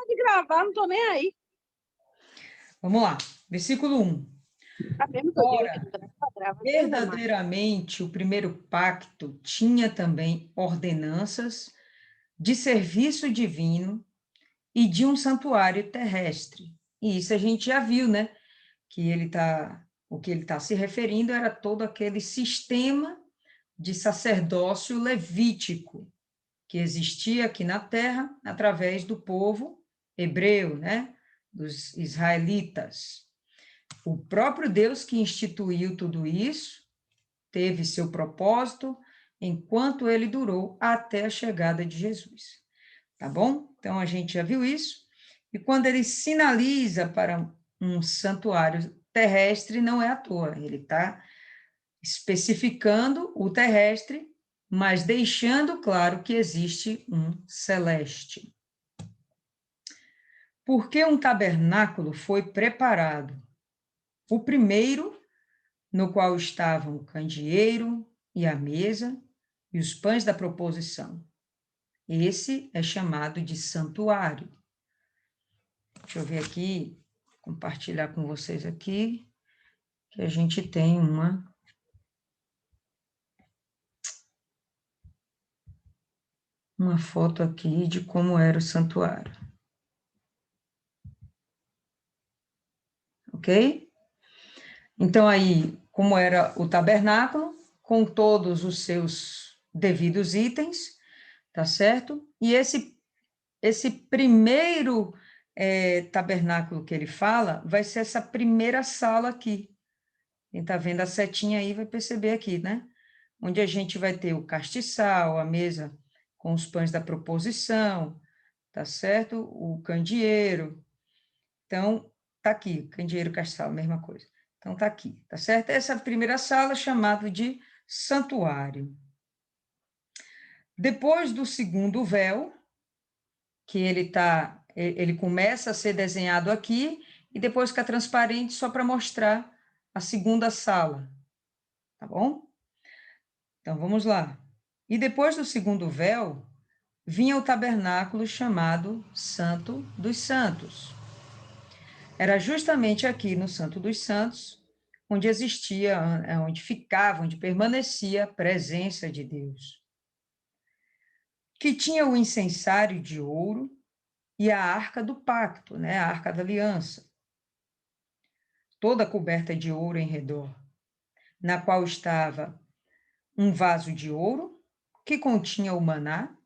Pode gravar, não estou nem aí. Vamos lá, versículo 1. Tá mesmo que eu digo que Ora, só grava, Deus é mais. verdadeiramente o primeiro pacto tinha também ordenanças de serviço divino e de um santuário terrestre. E isso a gente já viu, né? O que ele está se referindo era todo aquele sistema de sacerdócio levítico que existia aqui na terra através do povo hebreu, né? Dos israelitas. O próprio Deus que instituiu tudo isso teve seu propósito enquanto ele durou até a chegada de Jesus. Tá bom? Então a gente já viu isso. E quando ele sinaliza para um santuário terrestre, não é à toa, ele está especificando o terrestre, mas deixando claro que existe um celeste. Porque um tabernáculo foi preparado? O primeiro, no qual estavam o candeeiro e a mesa e os pães da proposição. Esse é chamado de santuário. Deixa eu ver aqui, compartilhar com vocês aqui, que a gente tem uma foto aqui de como era o santuário. Ok? Então, aí, como era o tabernáculo, com todos os seus devidos itens, tá certo? E esse primeiro tabernáculo que ele fala vai ser essa primeira sala aqui. Quem está vendo a setinha aí vai perceber aqui, né? Onde a gente vai ter o castiçal, a mesa com os pães da proposição, tá certo? O candeeiro. Então, tá aqui, candeeiro, castiçal, mesma coisa. Então, tá aqui, tá certo? Essa primeira sala chamada de santuário. Depois do segundo véu, que ele começa a ser desenhado aqui e depois fica transparente só para mostrar a segunda sala, tá bom? Então vamos lá. E depois do segundo véu, vinha o tabernáculo chamado Santo dos Santos. Era justamente aqui no Santo dos Santos onde existia, onde ficava, onde permanecia a presença de Deus. Que tinha o incensário de ouro e a arca do pacto, né, a arca da aliança, toda coberta de ouro em redor, na qual estava um vaso de ouro que continha o maná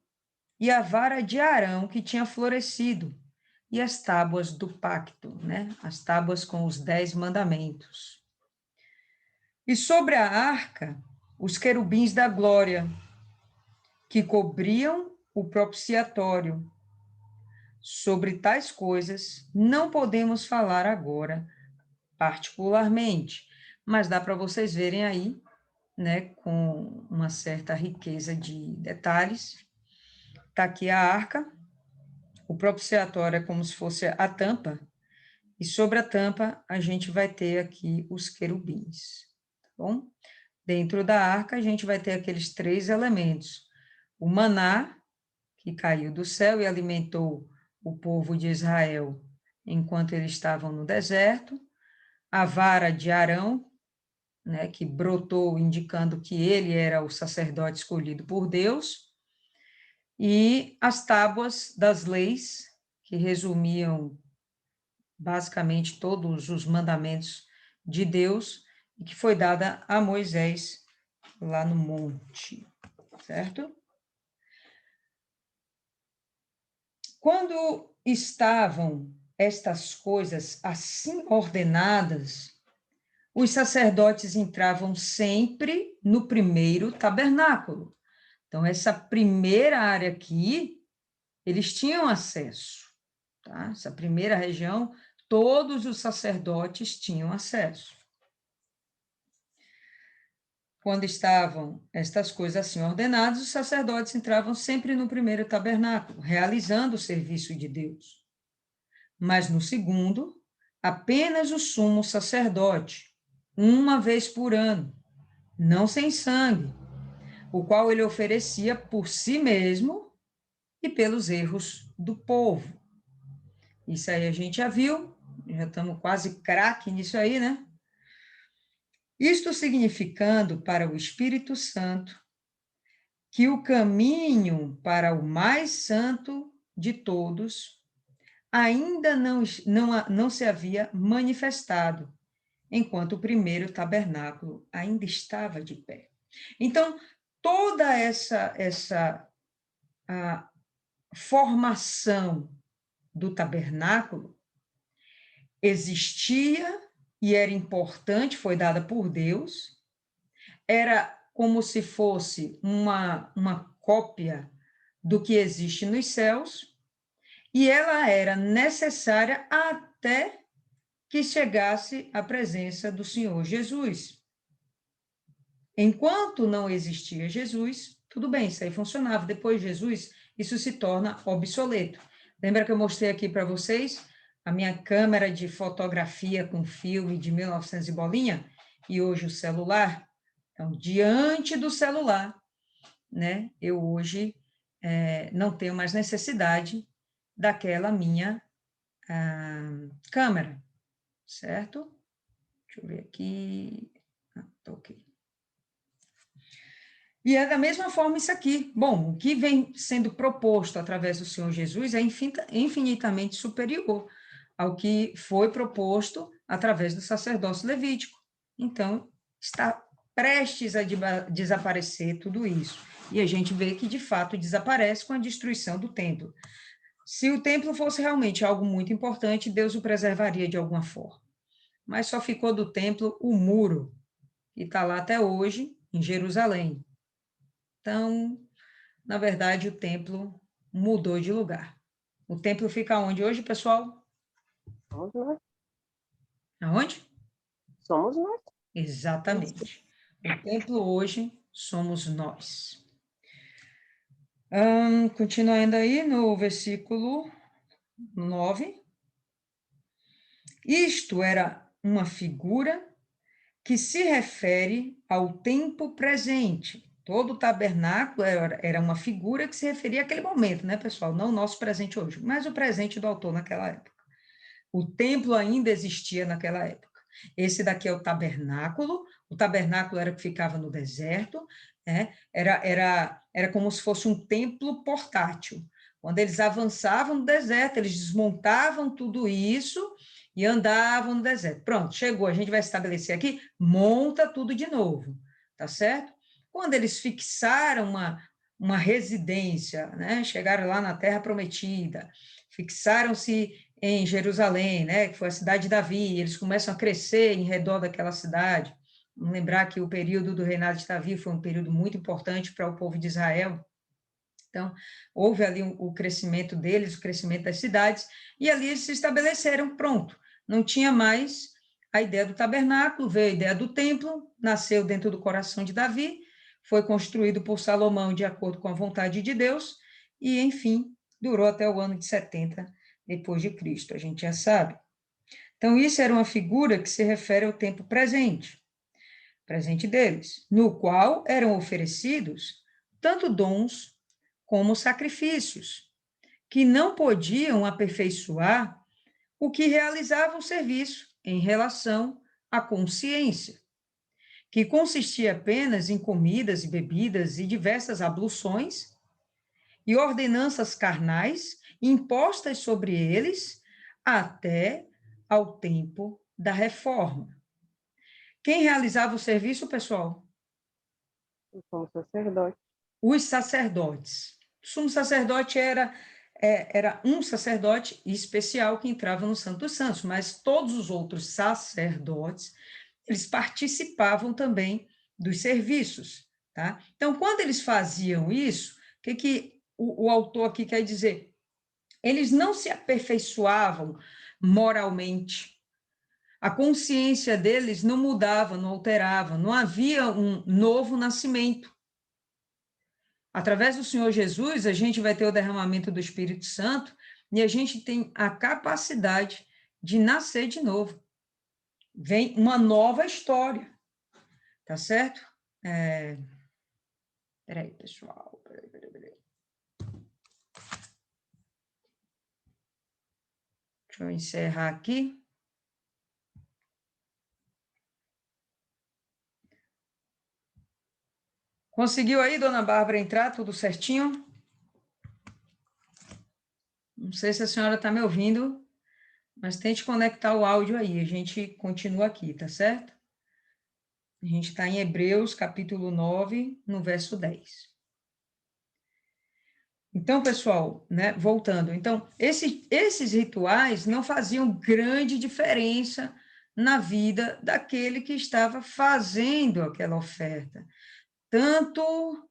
e a vara de Arão que tinha florescido e as tábuas do pacto, né, as tábuas com os 10 mandamentos. E sobre a arca, os querubins da glória, que cobriam o propiciatório. Sobre tais coisas não podemos falar agora, particularmente, mas dá para vocês verem aí, né, com uma certa riqueza de detalhes. Está aqui a arca, o propiciatório é como se fosse a tampa, e sobre a tampa a gente vai ter aqui os querubins, tá bom? Dentro da arca a gente vai ter aqueles 3 elementos: o maná, que caiu do céu e alimentou o povo de Israel enquanto eles estavam no deserto, a vara de Arão, né, que brotou indicando que ele era o sacerdote escolhido por Deus, e as tábuas das leis, que resumiam basicamente todos os mandamentos de Deus, e que foi dada a Moisés lá no monte, certo? Quando estavam estas coisas assim ordenadas, os sacerdotes entravam sempre no primeiro tabernáculo. Então, essa primeira área aqui, eles tinham acesso, tá? Essa primeira região, todos os sacerdotes tinham acesso. Quando estavam estas coisas assim ordenadas, os sacerdotes entravam sempre no primeiro tabernáculo, realizando o serviço de Deus. Mas no segundo, apenas o sumo sacerdote, uma vez por ano, não sem sangue, o qual ele oferecia por si mesmo e pelos erros do povo. Isso aí a gente já viu, já estamos quase craque nisso aí, né? Isto significando para o Espírito Santo que o caminho para o mais santo de todos ainda não se havia manifestado, enquanto o primeiro tabernáculo ainda estava de pé. Então, toda essa a formação do tabernáculo existia e era importante, foi dada por Deus, era como se fosse uma cópia do que existe nos céus, e ela era necessária até que chegasse a presença do Senhor Jesus. Enquanto não existia Jesus, tudo bem, isso aí funcionava. Depois de Jesus, isso se torna obsoleto. Lembra que eu mostrei aqui para vocês a minha câmera de fotografia com filme de 1900 e bolinha? E hoje o celular? Então, diante do celular, né, eu hoje não tenho mais necessidade daquela minha câmera, certo? Deixa eu ver aqui. Tá ok. E é da mesma forma isso aqui. Bom, o que vem sendo proposto através do Senhor Jesus é infinitamente superior ao que foi proposto através do sacerdócio levítico. Então, está prestes a desaparecer tudo isso. E a gente vê que, de fato, desaparece com a destruição do templo. Se o templo fosse realmente algo muito importante, Deus o preservaria de alguma forma. Mas só ficou do templo o muro, que está lá até hoje, em Jerusalém. Então, na verdade, o templo mudou de lugar. O templo fica onde hoje, pessoal? Somos nós. Aonde? Somos nós. Exatamente. O templo hoje somos nós. Continuando aí no versículo 9. Isto era uma figura que se refere ao tempo presente. Todo o tabernáculo era uma figura que se referia àquele momento, né, pessoal? Não o nosso presente hoje, mas o presente do autor naquela época. O templo ainda existia naquela época. Esse daqui é o tabernáculo era o que ficava no deserto, né? Era como se fosse um templo portátil. Quando eles avançavam no deserto, eles desmontavam tudo isso e andavam no deserto. Pronto, chegou, a gente vai estabelecer aqui, monta tudo de novo, tá certo? Quando eles fixaram uma residência, né? Chegaram lá na Terra Prometida, fixaram-se em Jerusalém, né? Que foi a cidade de Davi, eles começam a crescer em redor daquela cidade. Vamos lembrar que o período do reinado de Davi foi um período muito importante para o povo de Israel. Então, houve ali o crescimento deles, o crescimento das cidades, e ali eles se estabeleceram, pronto. Não tinha mais a ideia do tabernáculo, veio a ideia do templo, nasceu dentro do coração de Davi, foi construído por Salomão de acordo com a vontade de Deus, e, enfim, durou até o ano de 70 depois de Cristo, a gente já sabe. Então, isso era uma figura que se refere ao tempo presente deles, no qual eram oferecidos tanto dons como sacrifícios, que não podiam aperfeiçoar o que realizava o serviço em relação à consciência, que consistia apenas em comidas e bebidas e diversas abluções e ordenanças carnais impostas sobre eles até ao tempo da reforma. Quem realizava o serviço, pessoal? Somos sacerdotes. Os sacerdotes. O sumo sacerdote era um sacerdote especial que entrava no Santo dos Santos, mas todos os outros sacerdotes, eles participavam também dos serviços, tá? Então, quando eles faziam isso, o que o autor aqui quer dizer? Eles não se aperfeiçoavam moralmente, a consciência deles não mudava, não alterava, não havia um novo nascimento. Através do Senhor Jesus, a gente vai ter o derramamento do Espírito Santo e a gente tem a capacidade de nascer de novo. Vem uma nova história, tá certo? Peraí, pessoal. Peraí. Deixa eu encerrar aqui. Conseguiu aí, dona Bárbara, entrar tudo certinho? Não sei se a senhora está me ouvindo, mas tente conectar o áudio aí, a gente continua aqui, tá certo? A gente está em Hebreus, capítulo 9, no verso 10. Então, pessoal, né, voltando, então, esses rituais não faziam grande diferença na vida daquele que estava fazendo aquela oferta. Tanto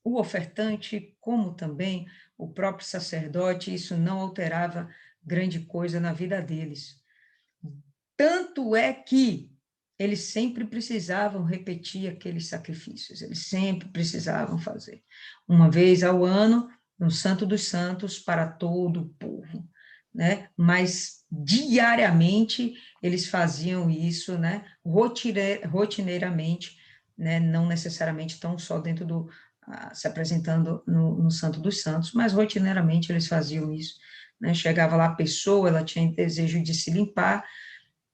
o ofertante, como também o próprio sacerdote, isso não alterava grande coisa na vida deles. Tanto é que eles sempre precisavam repetir aqueles sacrifícios, eles sempre precisavam fazer. Uma vez ao ano, no Santo dos Santos, para todo o povo, né? Mas diariamente eles faziam isso, né? Rotineiramente, né? Não necessariamente tão só dentro do se apresentando no Santo dos Santos, mas rotineiramente eles faziam isso, né? Chegava lá a pessoa, ela tinha desejo de se limpar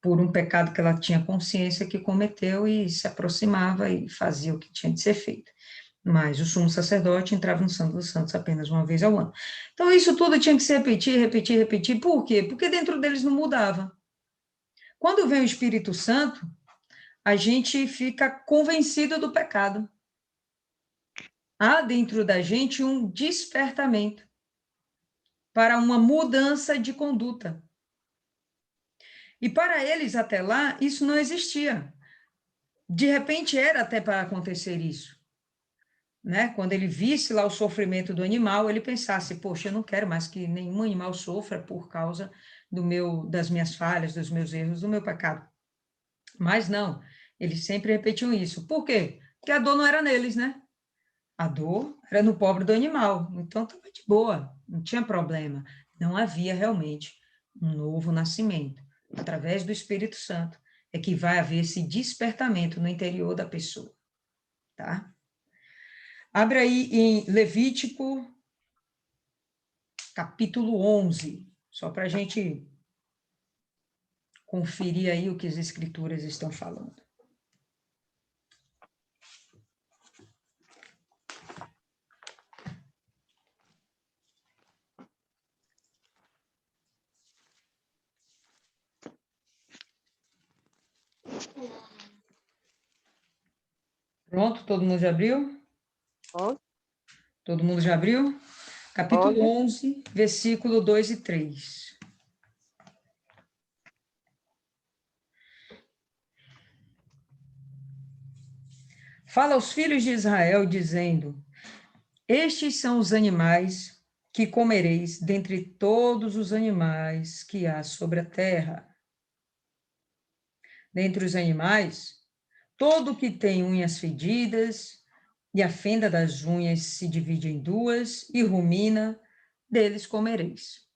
por um pecado que ela tinha consciência que cometeu e se aproximava e fazia o que tinha de ser feito. Mas o sumo sacerdote entrava no Santo dos Santos apenas uma vez ao ano. Então, isso tudo tinha que se repetir. Por quê? Porque dentro deles não mudava. Quando vem o Espírito Santo, a gente fica convencido do pecado. Há dentro da gente um despertamento para uma mudança de conduta. E para eles, até lá, isso não existia. De repente, era até para acontecer isso. Né? Quando ele visse lá o sofrimento do animal, ele pensasse, poxa, eu não quero mais que nenhum animal sofra por causa das minhas falhas, dos meus erros, do meu pecado. Mas não, eles sempre repetiam isso. Por quê? Porque a dor não era neles, né? A dor era no pobre do animal. Então, estava de boa, não tinha problema. Não havia realmente um novo nascimento. Através do Espírito Santo é que vai haver esse despertamento no interior da pessoa, tá? Abre aí em Levítico, capítulo 11, só para a gente conferir aí o que as escrituras estão falando. Pronto, todo mundo já abriu? Todo mundo já abriu? Capítulo 11, versículo 2 e 3. Fala aos filhos de Israel, dizendo: estes são os animais que comereis dentre todos os animais que há sobre a terra. Dentre os animais, todo que tem unhas fedidas, e a fenda das unhas se divide em duas, e rumina, deles comereis.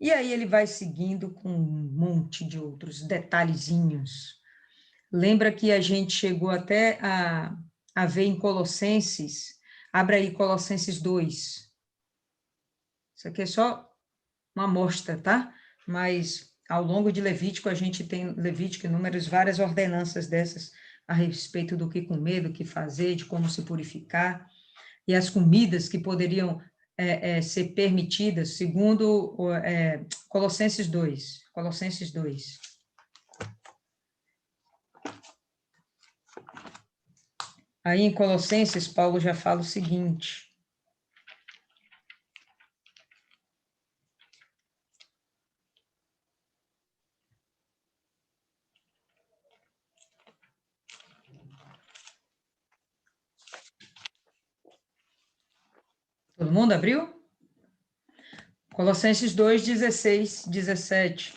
E aí ele vai seguindo com um monte de outros detalhezinhos. Lembra que a gente chegou até a ver em Colossenses, abre aí Colossenses 2. Isso aqui é só uma amostra, tá? Mas ao longo de Levítico, a gente tem, Levítico e Números, várias ordenanças dessas a respeito do que comer, do que fazer, de como se purificar, e as comidas que poderiam ser permitidas, segundo Colossenses 2. Colossenses 2. Aí em Colossenses, Paulo já fala o seguinte: todo mundo abriu? Colossenses 2, 16, 17.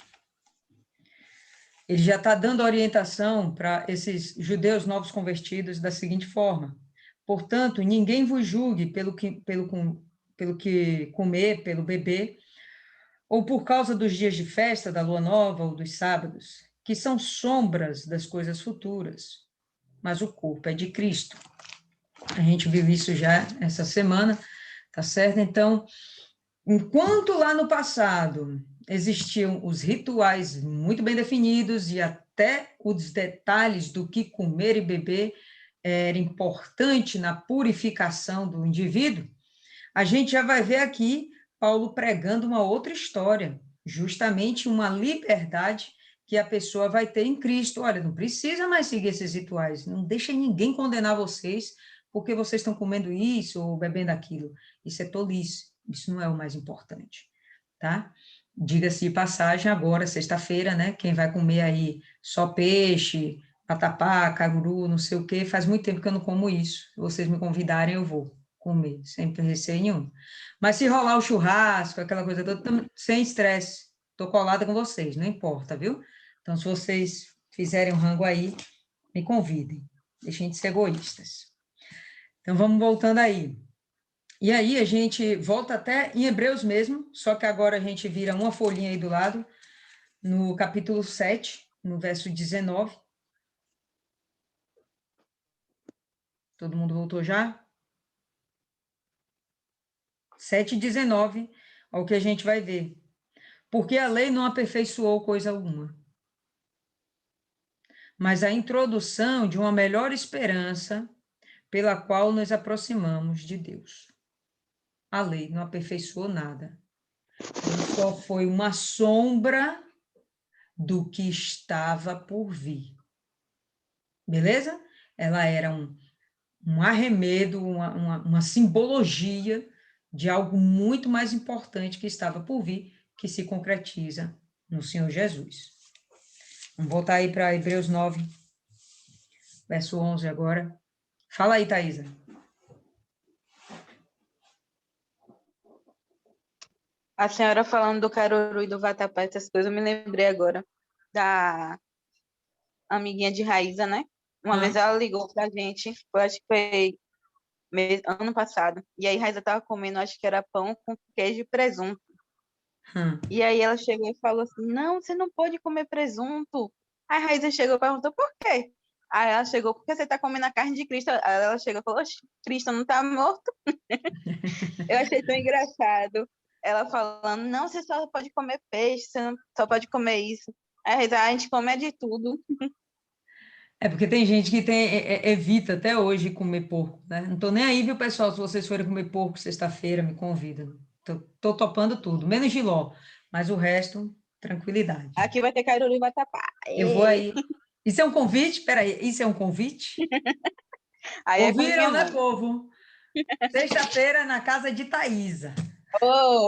Ele já está dando orientação para esses judeus novos convertidos da seguinte forma: portanto, ninguém vos julgue pelo que comer, pelo beber, ou por causa dos dias de festa, da lua nova ou dos sábados, que são sombras das coisas futuras, mas o corpo é de Cristo. A gente viu isso já essa semana, tá certo? Então, Enquanto lá no passado existiam os rituais muito bem definidos e até os detalhes do que comer e beber era importante na purificação do indivíduo, a gente já vai ver aqui Paulo pregando uma outra história, justamente uma liberdade que a pessoa vai ter em Cristo. Olha, não precisa mais seguir esses rituais, não deixa ninguém condenar vocês porque vocês estão comendo isso ou bebendo aquilo. Isso é tolice, isso não é o mais importante, tá? Diga-se de passagem, agora, sexta-feira, né? Quem vai comer aí só peixe, vatapá, caruru, não sei o quê, faz muito tempo que eu não como isso. Se vocês me convidarem, eu vou comer, sem receio nenhum. Mas se rolar o churrasco, aquela coisa toda, sem estresse, estou colada com vocês, não importa, viu? Então, se vocês fizerem um rango aí, me convidem, deixem de ser egoístas. Então, vamos voltando aí. E aí, a gente volta até em Hebreus mesmo, só que agora a gente vira uma folhinha aí do lado, no capítulo 7, no verso 19. Todo mundo voltou já? 7:19, ao que a gente vai ver. Porque a lei não aperfeiçoou coisa alguma, mas a introdução de uma melhor esperança pela qual nos aproximamos de Deus. A lei não aperfeiçoou nada. Ela só foi uma sombra do que estava por vir. Beleza? Ela era um arremedo, uma simbologia de algo muito mais importante que estava por vir, que se concretiza no Senhor Jesus. Vamos voltar aí para Hebreus 9, verso 11 agora. Fala aí, Thaisa. A senhora falando do caruru e do vatapá, essas coisas, eu me lembrei agora da amiguinha de Raíza, né? Uma vez ela ligou pra gente, eu acho que foi ano passado, e aí Raíza tava comendo, acho que era pão com queijo e presunto. E aí ela chegou e falou assim, não, você não pode comer presunto. Aí Raíza chegou e perguntou, por quê? Aí ela chegou, porque você tá comendo a carne de Cristo. Aí ela chegou e falou, oxe, Cristo não tá morto? Eu achei tão engraçado. Ela falando, não, você só pode comer peixe, você não, só pode comer isso. Aí a gente come de tudo. É porque tem gente que evita até hoje comer porco, né? Não tô nem aí, viu, pessoal? Se vocês forem comer porco sexta-feira, me convidam. Tô topando tudo, menos Giló, mas o resto, tranquilidade. Aqui vai ter caruru e vatapá. Eu vou aí. Isso é um convite? Peraí, isso é um convite? Aí é com minha Ouviram, né, mãe. povo? Sexta-feira na casa de Thaisa. Oh,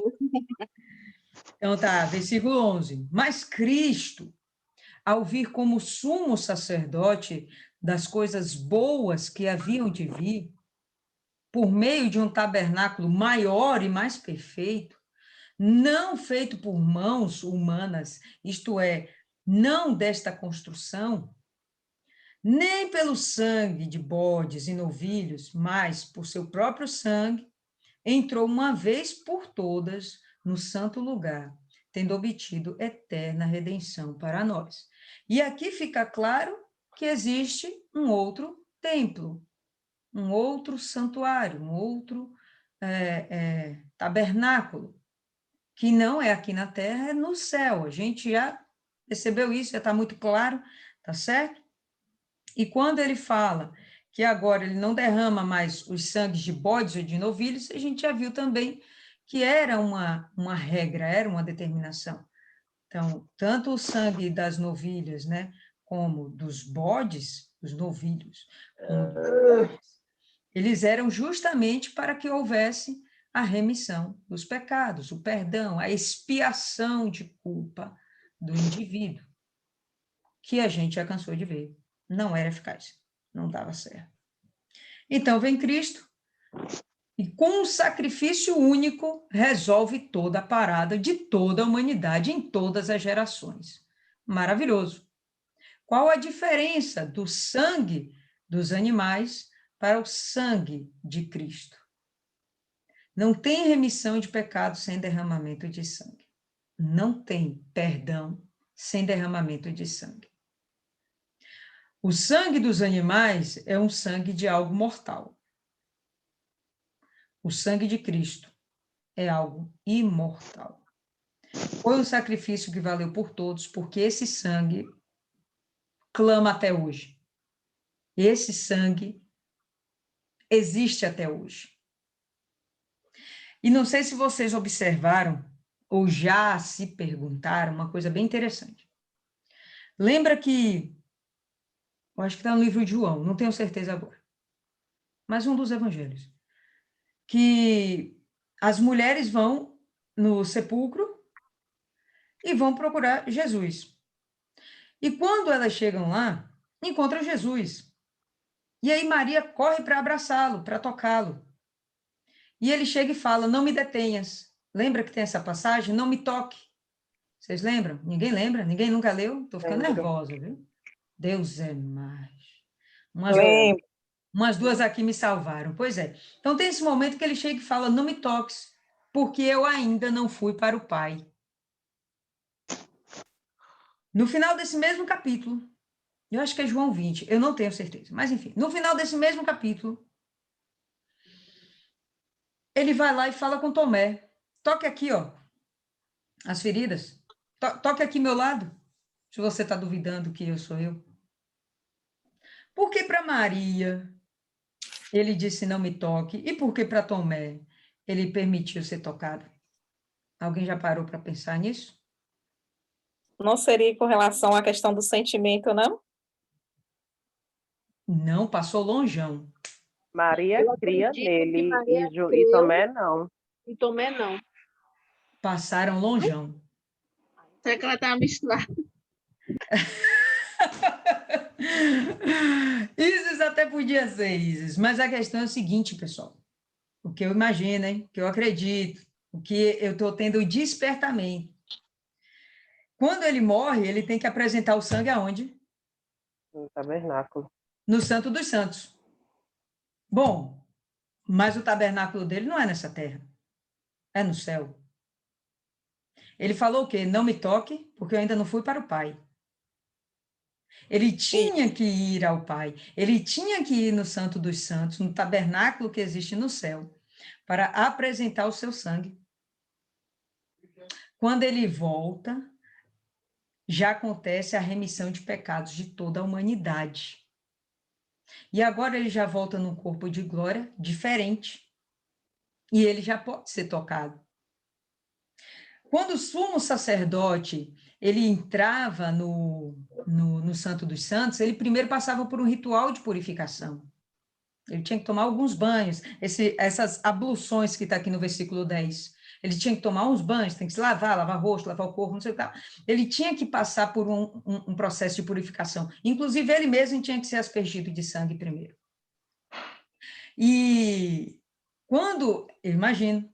Então tá, versículo 11. Mas Cristo, ao vir como sumo sacerdote das coisas boas que haviam de vir, por meio de um tabernáculo maior e mais perfeito, não feito por mãos humanas, isto é, não desta construção, nem pelo sangue de bodes e novilhos, mas por seu próprio sangue, entrou uma vez por todas no santo lugar, tendo obtido eterna redenção para nós. E aqui fica claro que existe um outro templo, um outro santuário, um outro tabernáculo, que não é aqui na terra, é no céu. A gente já percebeu isso, já está muito claro, tá certo? E quando ele fala que agora ele não derrama mais os sangues de bodes ou de novilhos, a gente já viu também que era uma regra, era uma determinação. Então, tanto o sangue das novilhas, né, como dos bodes, dos novilhos, como dos bodes, eles eram justamente para que houvesse a remissão dos pecados, o perdão, a expiação de culpa do indivíduo, que a gente já cansou de ver. Não era eficaz, não dava certo. Então vem Cristo e com um sacrifício único resolve toda a parada de toda a humanidade em todas as gerações. Maravilhoso. Qual a diferença do sangue dos animais para o sangue de Cristo? Não tem remissão de pecados sem derramamento de sangue. Não tem perdão sem derramamento de sangue. O sangue dos animais é um sangue de algo mortal. O sangue de Cristo é algo imortal. Foi um sacrifício que valeu por todos, porque esse sangue clama até hoje. Esse sangue existe até hoje. E não sei se vocês observaram ou já se perguntaram uma coisa bem interessante. Lembra que, eu acho que está no livro de João, não tenho certeza agora, mas um dos evangelhos, que as mulheres vão no sepulcro e vão procurar Jesus. E quando elas chegam lá, encontram Jesus. E aí Maria corre para abraçá-lo, para tocá-lo. E ele chega e fala, não me detenhas. Lembra que tem essa passagem? Não me toque. Vocês lembram? Ninguém lembra? Ninguém nunca leu? Estou ficando Lembro. nervosa, viu? Deus é mais. Lembro. Umas duas aqui me salvaram. Pois é. Então tem esse momento que ele chega e fala, não me toques, porque eu ainda não fui para o Pai. No final desse mesmo capítulo, eu acho que é João 20, eu não tenho certeza, mas enfim, no final desse mesmo capítulo, ele vai lá e fala com Tomé, toque aqui, ó, as feridas, toque aqui meu lado, se você está duvidando que eu sou eu. Porque para Maria, ele disse não me toque, e porque para Tomé, ele permitiu ser tocado? Alguém já parou para pensar nisso? Não seria com relação à questão do sentimento, não? Não, passou longeão. Maria Eu cria acredito que nele Maria e creu. Tomé não. E Tomé não. Passaram longeão. Será que ela estava misturada? Isis até podia ser Isis, mas a questão é o seguinte, pessoal. O que eu imagino, hein? O que eu acredito, o que eu estou tendo o despertamento. Quando ele morre, ele tem que apresentar o sangue aonde? No tabernáculo. No Santo dos Santos. Bom, mas o tabernáculo dele não é nessa terra, é no céu. Ele falou o quê? Não me toque, porque eu ainda não fui para o Pai. Ele tinha que ir ao Pai, ele tinha que ir no Santo dos Santos, no tabernáculo que existe no céu, para apresentar o seu sangue. Quando ele volta, já acontece a remissão de pecados de toda a humanidade. E agora ele já volta num corpo de glória diferente. E ele já pode ser tocado. Quando o sumo sacerdote ele entrava no Santo dos Santos, ele primeiro passava por um ritual de purificação. Ele tinha que tomar alguns banhos, essas abluções que está aqui no versículo 10. Ele tinha que tomar uns banhos, tem que se lavar o rosto, lavar o corpo, não sei o que tal. Ele tinha que passar por um processo de purificação. Inclusive, ele mesmo tinha que ser aspergido de sangue primeiro. E quando, eu imagino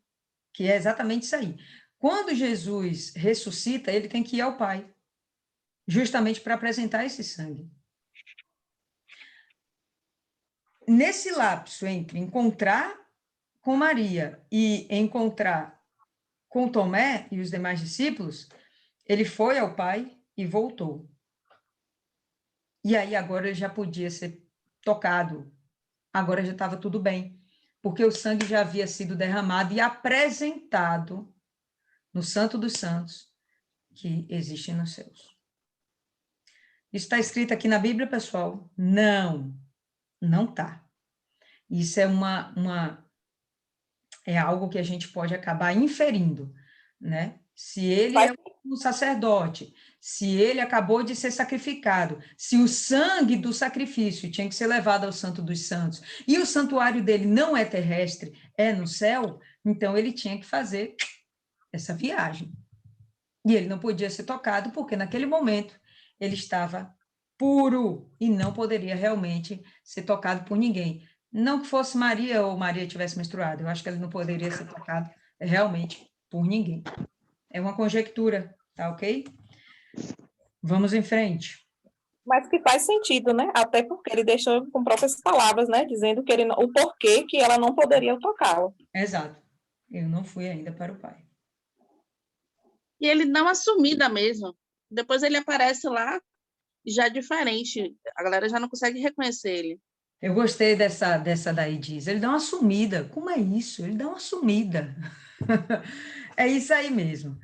que é exatamente isso aí, quando Jesus ressuscita, ele tem que ir ao Pai, justamente para apresentar esse sangue. Nesse lapso entre encontrar com Maria e encontrar com Tomé e os demais discípulos, ele foi ao Pai e voltou. E aí agora ele já podia ser tocado, agora já estava tudo bem, porque o sangue já havia sido derramado e apresentado no Santo dos Santos, que existe nos céus. Isso está escrito aqui na Bíblia, pessoal? Não, não está. Isso é algo que a gente pode acabar inferindo, né? Se ele é um sacerdote, se ele acabou de ser sacrificado, se o sangue do sacrifício tinha que ser levado ao Santo dos Santos, e o santuário dele não é terrestre, é no céu, então ele tinha que fazer essa viagem. E ele não podia ser tocado, porque naquele momento ele estava puro e não poderia realmente ser tocado por ninguém. Não que fosse Maria ou Maria tivesse menstruado, eu acho que ele não poderia ser tocado realmente por ninguém. É uma conjectura, tá ok? Vamos em frente. Mas que faz sentido, né? Até porque ele deixou com próprias palavras, né? Dizendo que o porquê que ela não poderia tocá-lo. Exato. Eu não fui ainda para o Pai. E ele não assumida mesmo. Depois ele aparece lá já diferente. A galera já não consegue reconhecer ele. Eu gostei dessa daí, diz. Ele dá uma sumida. Como é isso? Ele dá uma sumida. É isso aí mesmo.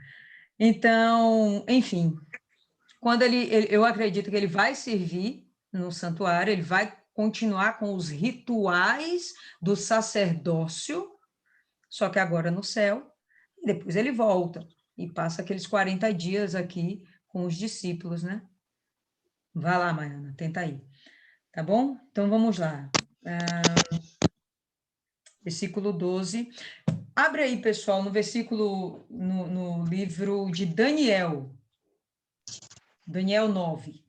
Então, enfim, quando eu acredito que ele vai servir no santuário, ele vai continuar com os rituais do sacerdócio, só que agora no céu, e depois ele volta e passa aqueles 40 dias aqui com os discípulos, né? Vai lá, Mariana, tenta aí. Tá bom? Então, vamos lá. Versículo 12. Abre aí, pessoal, no versículo, no livro de Daniel. Daniel 9.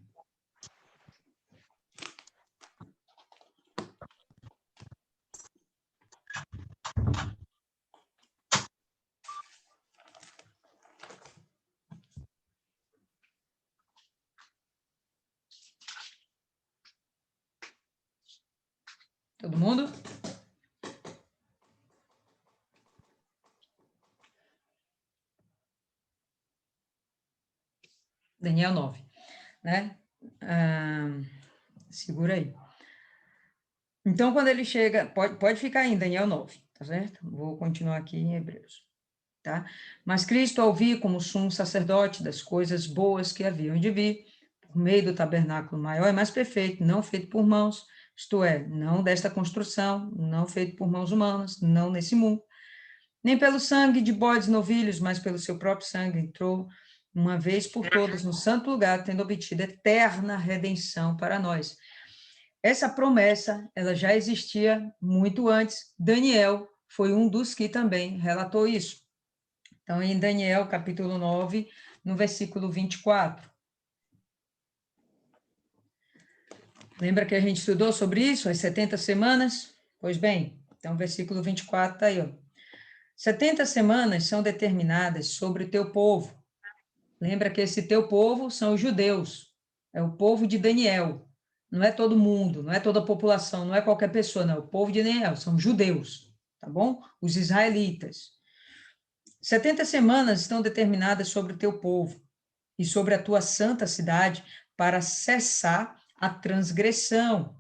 Todo mundo? Daniel 9, né? Segura aí. Então, quando ele chega, pode ficar aí em Daniel 9, tá certo? Vou continuar aqui em Hebreus, tá? Mas Cristo, ao vir como sumo sacerdote das coisas boas que haviam de vir, por meio do tabernáculo maior e mais perfeito, não feito por mãos, isto é, não desta construção, não feito por mãos humanas, não nesse mundo, nem pelo sangue de bodes novilhos, mas pelo seu próprio sangue, entrou uma vez por todas no santo lugar, tendo obtido eterna redenção para nós. Essa promessa, ela já existia muito antes. Daniel foi um dos que também relatou isso. Então, em Daniel, capítulo 9, no versículo 24. Lembra que a gente estudou sobre isso, as 70 semanas? Pois bem, então o versículo 24 está aí, ó. 70 semanas são determinadas sobre o teu povo. Lembra que esse teu povo são os judeus, é o povo de Daniel. Não é todo mundo, não é toda a população, não é qualquer pessoa, não. É o povo de Daniel, são judeus, tá bom? Os israelitas. 70 semanas estão determinadas sobre o teu povo e sobre a tua santa cidade para cessar a transgressão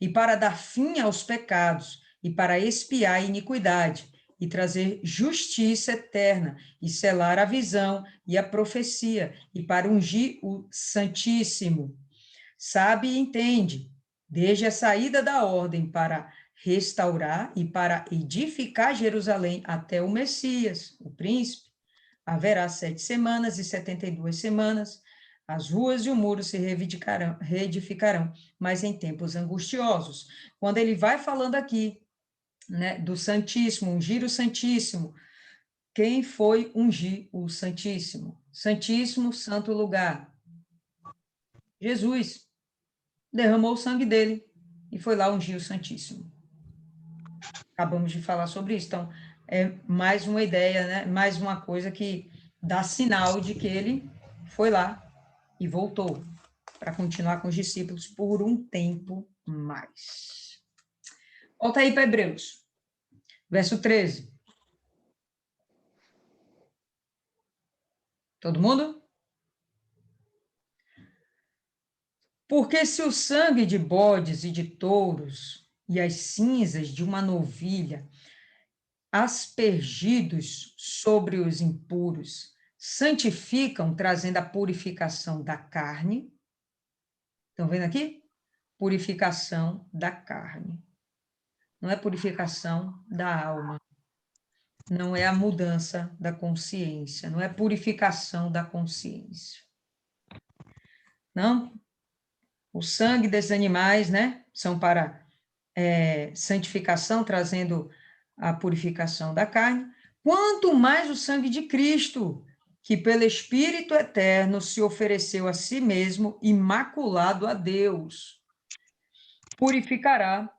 e para dar fim aos pecados e para expiar a iniquidade e trazer justiça eterna e selar a visão e a profecia e para ungir o Santíssimo. Sabe e entende, desde a saída da ordem para restaurar e para edificar Jerusalém até o Messias, o príncipe, haverá 7 semanas e 72 semanas, as ruas e o muro se reedificarão, mas em tempos angustiosos. Quando ele vai falando aqui, né, do Santíssimo, ungir o Santíssimo, quem foi ungir o Santíssimo? Santíssimo, santo lugar. Jesus derramou o sangue dele e foi lá ungir o Santíssimo. Acabamos de falar sobre isso, então é mais uma ideia, né? Mais uma coisa que dá sinal de que ele foi lá e voltou para continuar com os discípulos por um tempo mais. Volta aí para Hebreus, verso 13. Todo mundo? Porque se o sangue de bodes e de touros e as cinzas de uma novilha aspergidos sobre os impuros santificam, trazendo a purificação da carne. Estão vendo aqui? Purificação da carne. Não é purificação da alma. Não é a mudança da consciência. Não é purificação da consciência. Não? O sangue desses animais, né? São para santificação, trazendo a purificação da carne. Quanto mais o sangue de Cristo, que pelo Espírito Eterno se ofereceu a si mesmo, imaculado a Deus, purificará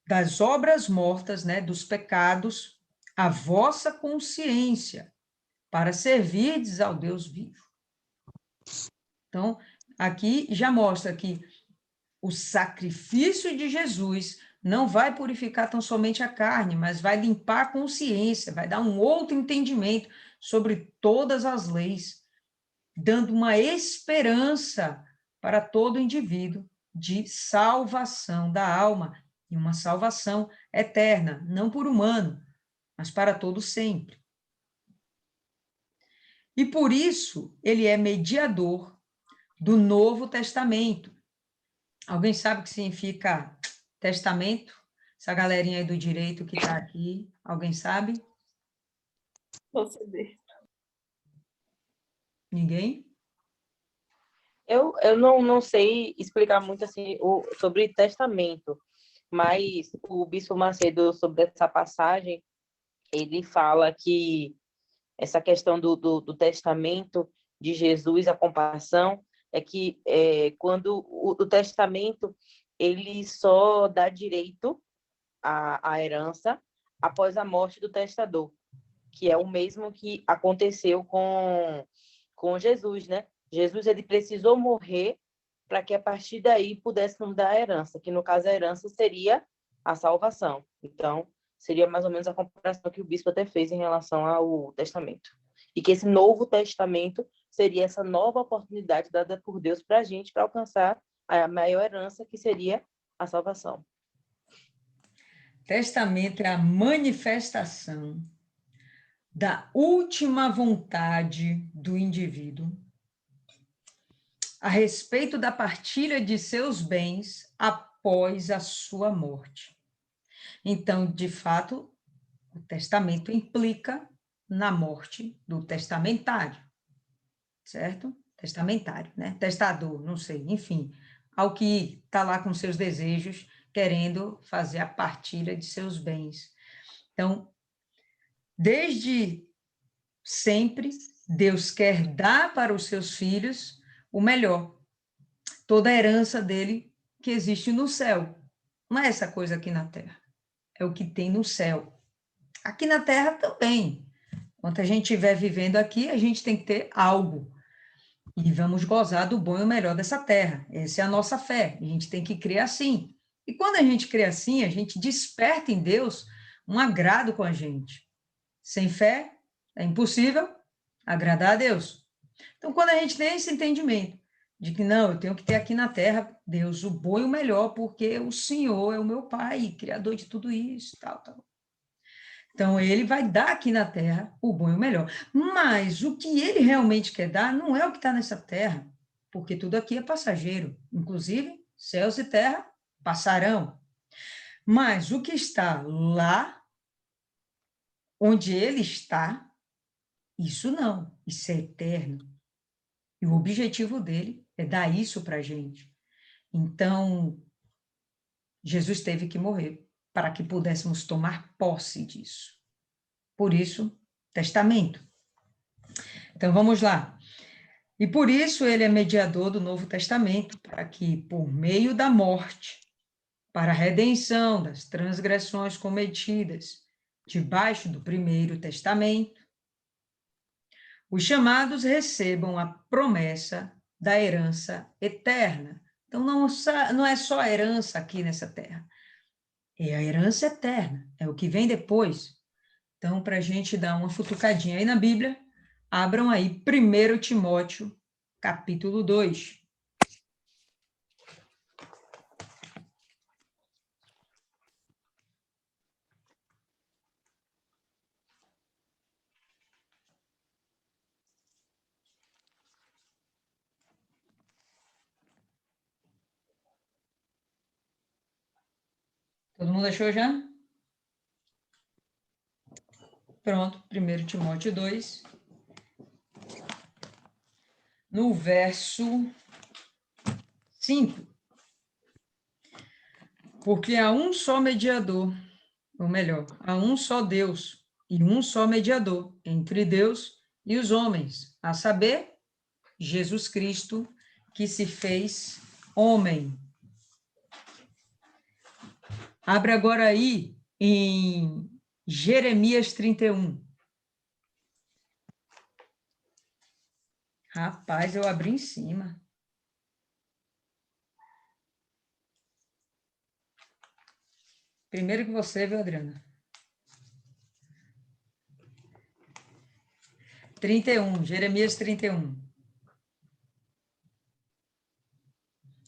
das obras mortas, né, dos pecados, a vossa consciência, para servirdes ao Deus vivo. Então, aqui já mostra que o sacrifício de Jesus não vai purificar tão somente a carne, mas vai limpar a consciência, vai dar um outro entendimento sobre todas as leis, dando uma esperança para todo indivíduo de salvação da alma, e uma salvação eterna, não por humano, mas para todo sempre. E por isso ele é mediador do Novo Testamento. Alguém sabe o que significa testamento? Essa galerinha aí do direito que está aqui, alguém sabe? Você vê. Ninguém? Eu não sei explicar muito assim sobre testamento, mas o Bispo Macedo, sobre essa passagem, ele fala que essa questão do testamento de Jesus, a comparação, é que quando o testamento ele só dá direito à herança após a morte do testador, que é o mesmo que aconteceu com Jesus, né? Jesus ele precisou morrer para que a partir daí pudéssemos dar a herança, que no caso a herança seria a salvação. Então, seria mais ou menos a comparação que o bispo até fez em relação ao testamento. E que esse novo testamento seria essa nova oportunidade dada por Deus para a gente, para alcançar a maior herança, que seria a salvação. Testamento é a manifestação da última vontade do indivíduo a respeito da partilha de seus bens após a sua morte. Então, de fato, o testamento implica na morte do testamentário, certo? Testamentário, né? Testador, não sei, enfim, ao que está lá com seus desejos, querendo fazer a partilha de seus bens. Então, desde sempre, Deus quer dar para os seus filhos o melhor, toda a herança dele que existe no céu. Não é essa coisa aqui na terra, é o que tem no céu. Aqui na terra também. Enquanto a gente estiver vivendo aqui, a gente tem que ter algo. E vamos gozar do bom e o melhor dessa terra. Essa é a nossa fé. A gente tem que crer assim. E quando a gente crê assim, a gente desperta em Deus um agrado com a gente. Sem fé, é impossível agradar a Deus. Então, quando a gente tem esse entendimento de que não, eu tenho que ter aqui na terra, Deus, o bom e o melhor, porque o Senhor é o meu Pai, criador de tudo isso, tal, tal. Então, ele vai dar aqui na terra o bom e o melhor. Mas o que ele realmente quer dar não é o que está nessa terra, porque tudo aqui é passageiro. Inclusive, céus e terra passarão. Mas o que está lá, onde ele está, isso não. Isso é eterno. E o objetivo dele é dar isso para a gente. Então, Jesus teve que morrer para que pudéssemos tomar posse disso. Por isso, testamento. Então, vamos lá. E por isso ele é mediador do Novo Testamento, para que, por meio da morte, para a redenção das transgressões cometidas debaixo do primeiro testamento, os chamados recebam a promessa da herança eterna. Então, não é só a herança aqui nessa terra, é a herança eterna, é o que vem depois. Então, para a gente dar uma futucadinha aí na Bíblia, abram aí 1 Timóteo, capítulo 2. Todo mundo achou já? Pronto, 1 Timóteo 2. No verso 5. Porque há um só mediador, ou melhor, há um só Deus e um só mediador entre Deus e os homens, a saber, Jesus Cristo, que se fez homem. Abre agora aí em Jeremias 31. Rapaz, eu abri em cima. Primeiro que você, viu, Adriana? 31, Jeremias 31.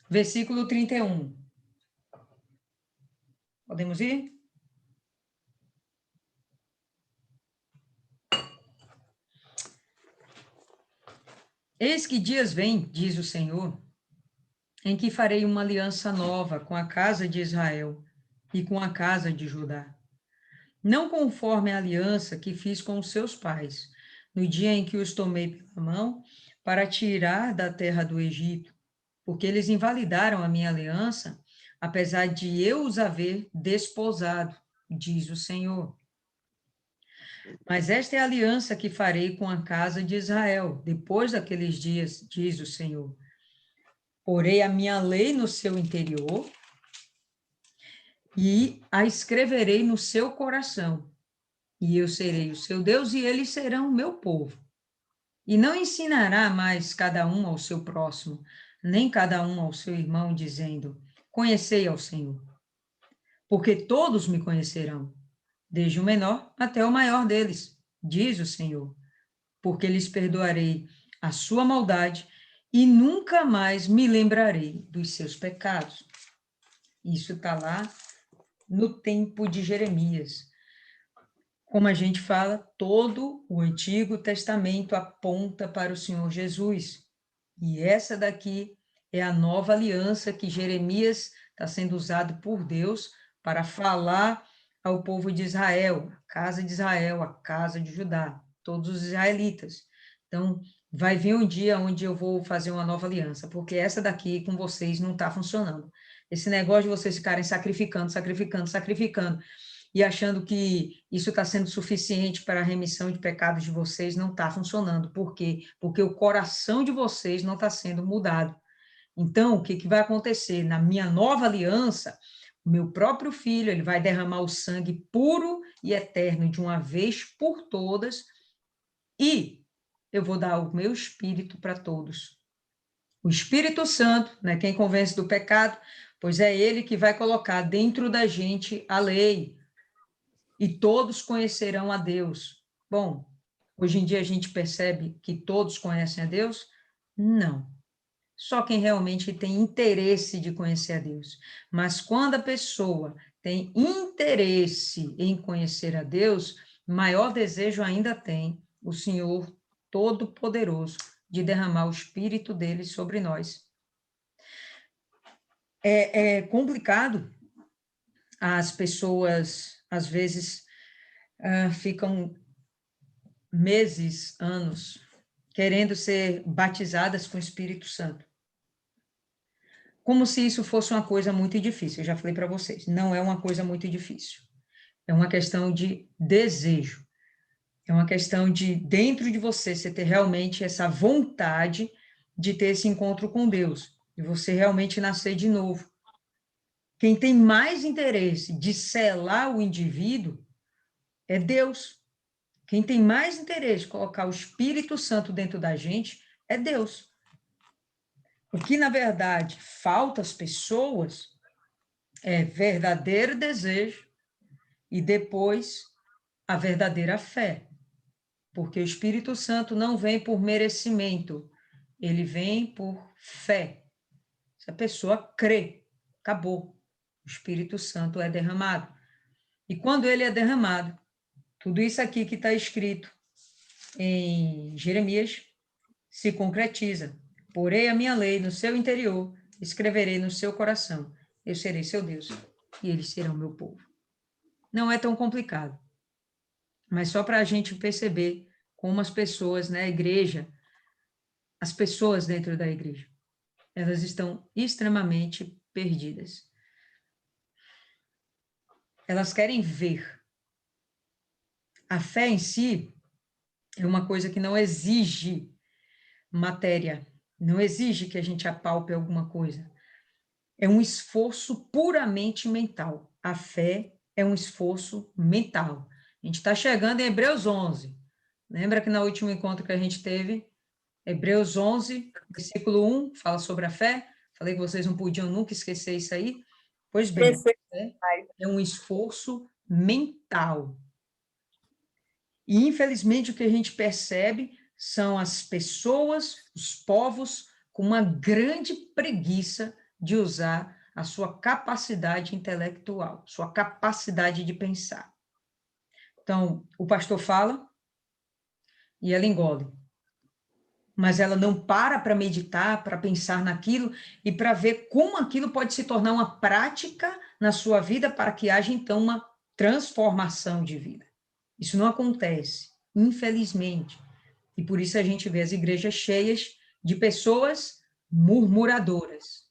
Versículo 31. Podemos ir? Eis que dias vêm, diz o Senhor, em que farei uma aliança nova com a casa de Israel e com a casa de Judá. Não conforme a aliança que fiz com os seus pais, no dia em que os tomei pela mão para tirar da terra do Egito, porque eles invalidaram a minha aliança, apesar de eu os haver desposado, diz o Senhor. Mas esta é a aliança que farei com a casa de Israel, depois daqueles dias, diz o Senhor. Porei a minha lei no seu interior e a escreverei no seu coração. E eu serei o seu Deus e eles serão o meu povo. E não ensinará mais cada um ao seu próximo, nem cada um ao seu irmão, dizendo, conhecei ao Senhor. Porque todos me conhecerão, desde o menor até o maior deles, diz o Senhor. Porque lhes perdoarei a sua maldade e nunca mais me lembrarei dos seus pecados. Isso está lá no tempo de Jeremias. Como a gente fala, todo o Antigo Testamento aponta para o Senhor Jesus. E essa daqui é a nova aliança que Jeremias está sendo usado por Deus para falar ao povo de Israel, a casa de Israel, a casa de Judá, todos os israelitas. Então, vai vir um dia onde eu vou fazer uma nova aliança, porque essa daqui com vocês não está funcionando. Esse negócio de vocês ficarem sacrificando, e achando que isso está sendo suficiente para a remissão de pecados de vocês, não está funcionando. Por quê? Porque o coração de vocês não está sendo mudado. Então, o que vai acontecer? Na minha nova aliança, o meu próprio filho, ele vai derramar o sangue puro e eterno de uma vez por todas, e eu vou dar o meu espírito para todos. O Espírito Santo, né, quem convence do pecado, pois é ele que vai colocar dentro da gente a lei, e todos conhecerão a Deus. Bom, hoje em dia a gente percebe que todos conhecem a Deus? Não. Só quem realmente tem interesse de conhecer a Deus. Mas quando a pessoa tem interesse em conhecer a Deus, maior desejo ainda tem o Senhor Todo-Poderoso de derramar o Espírito dele sobre nós. É complicado, as pessoas, às vezes, ficam meses, anos, querendo ser batizadas com o Espírito Santo. Como se isso fosse uma coisa muito difícil, eu já falei para vocês, não é uma coisa muito difícil. É uma questão de desejo. É uma questão de, dentro de você ter realmente essa vontade de ter esse encontro com Deus, e você realmente nascer de novo. Quem tem mais interesse de selar o indivíduo é Deus. Quem tem mais interesse de colocar o Espírito Santo dentro da gente é Deus. O que, na verdade, falta às pessoas é verdadeiro desejo e depois a verdadeira fé. Porque o Espírito Santo não vem por merecimento, ele vem por fé. Se a pessoa crê, acabou. O Espírito Santo é derramado. E quando ele é derramado, tudo isso aqui que está escrito em Jeremias se concretiza. Porei a minha lei no seu interior, escreverei no seu coração. Eu serei seu Deus e eles serão meu povo. Não é tão complicado, mas só para a gente perceber como as pessoas na igreja, as pessoas dentro da igreja, elas estão extremamente perdidas. Elas querem ver. A fé em si é uma coisa que não exige matéria, não exige que a gente apalpe alguma coisa. É um esforço puramente mental. A fé é um esforço mental. A gente está chegando em Hebreus 11. Lembra que no último encontro que a gente teve, Hebreus 11, versículo 1, fala sobre a fé? Falei que vocês não podiam nunca esquecer isso aí. Pois bem, é um esforço mental. E, infelizmente, o que a gente percebe são as pessoas, os povos, com uma grande preguiça de usar a sua capacidade intelectual, sua capacidade de pensar. Então, o pastor fala e ela engole. mas ela não para meditar, para pensar naquilo e para ver como aquilo pode se tornar uma prática na sua vida para que haja, então, uma transformação de vida. Isso não acontece, infelizmente. E por isso a gente vê as igrejas cheias de pessoas murmuradoras.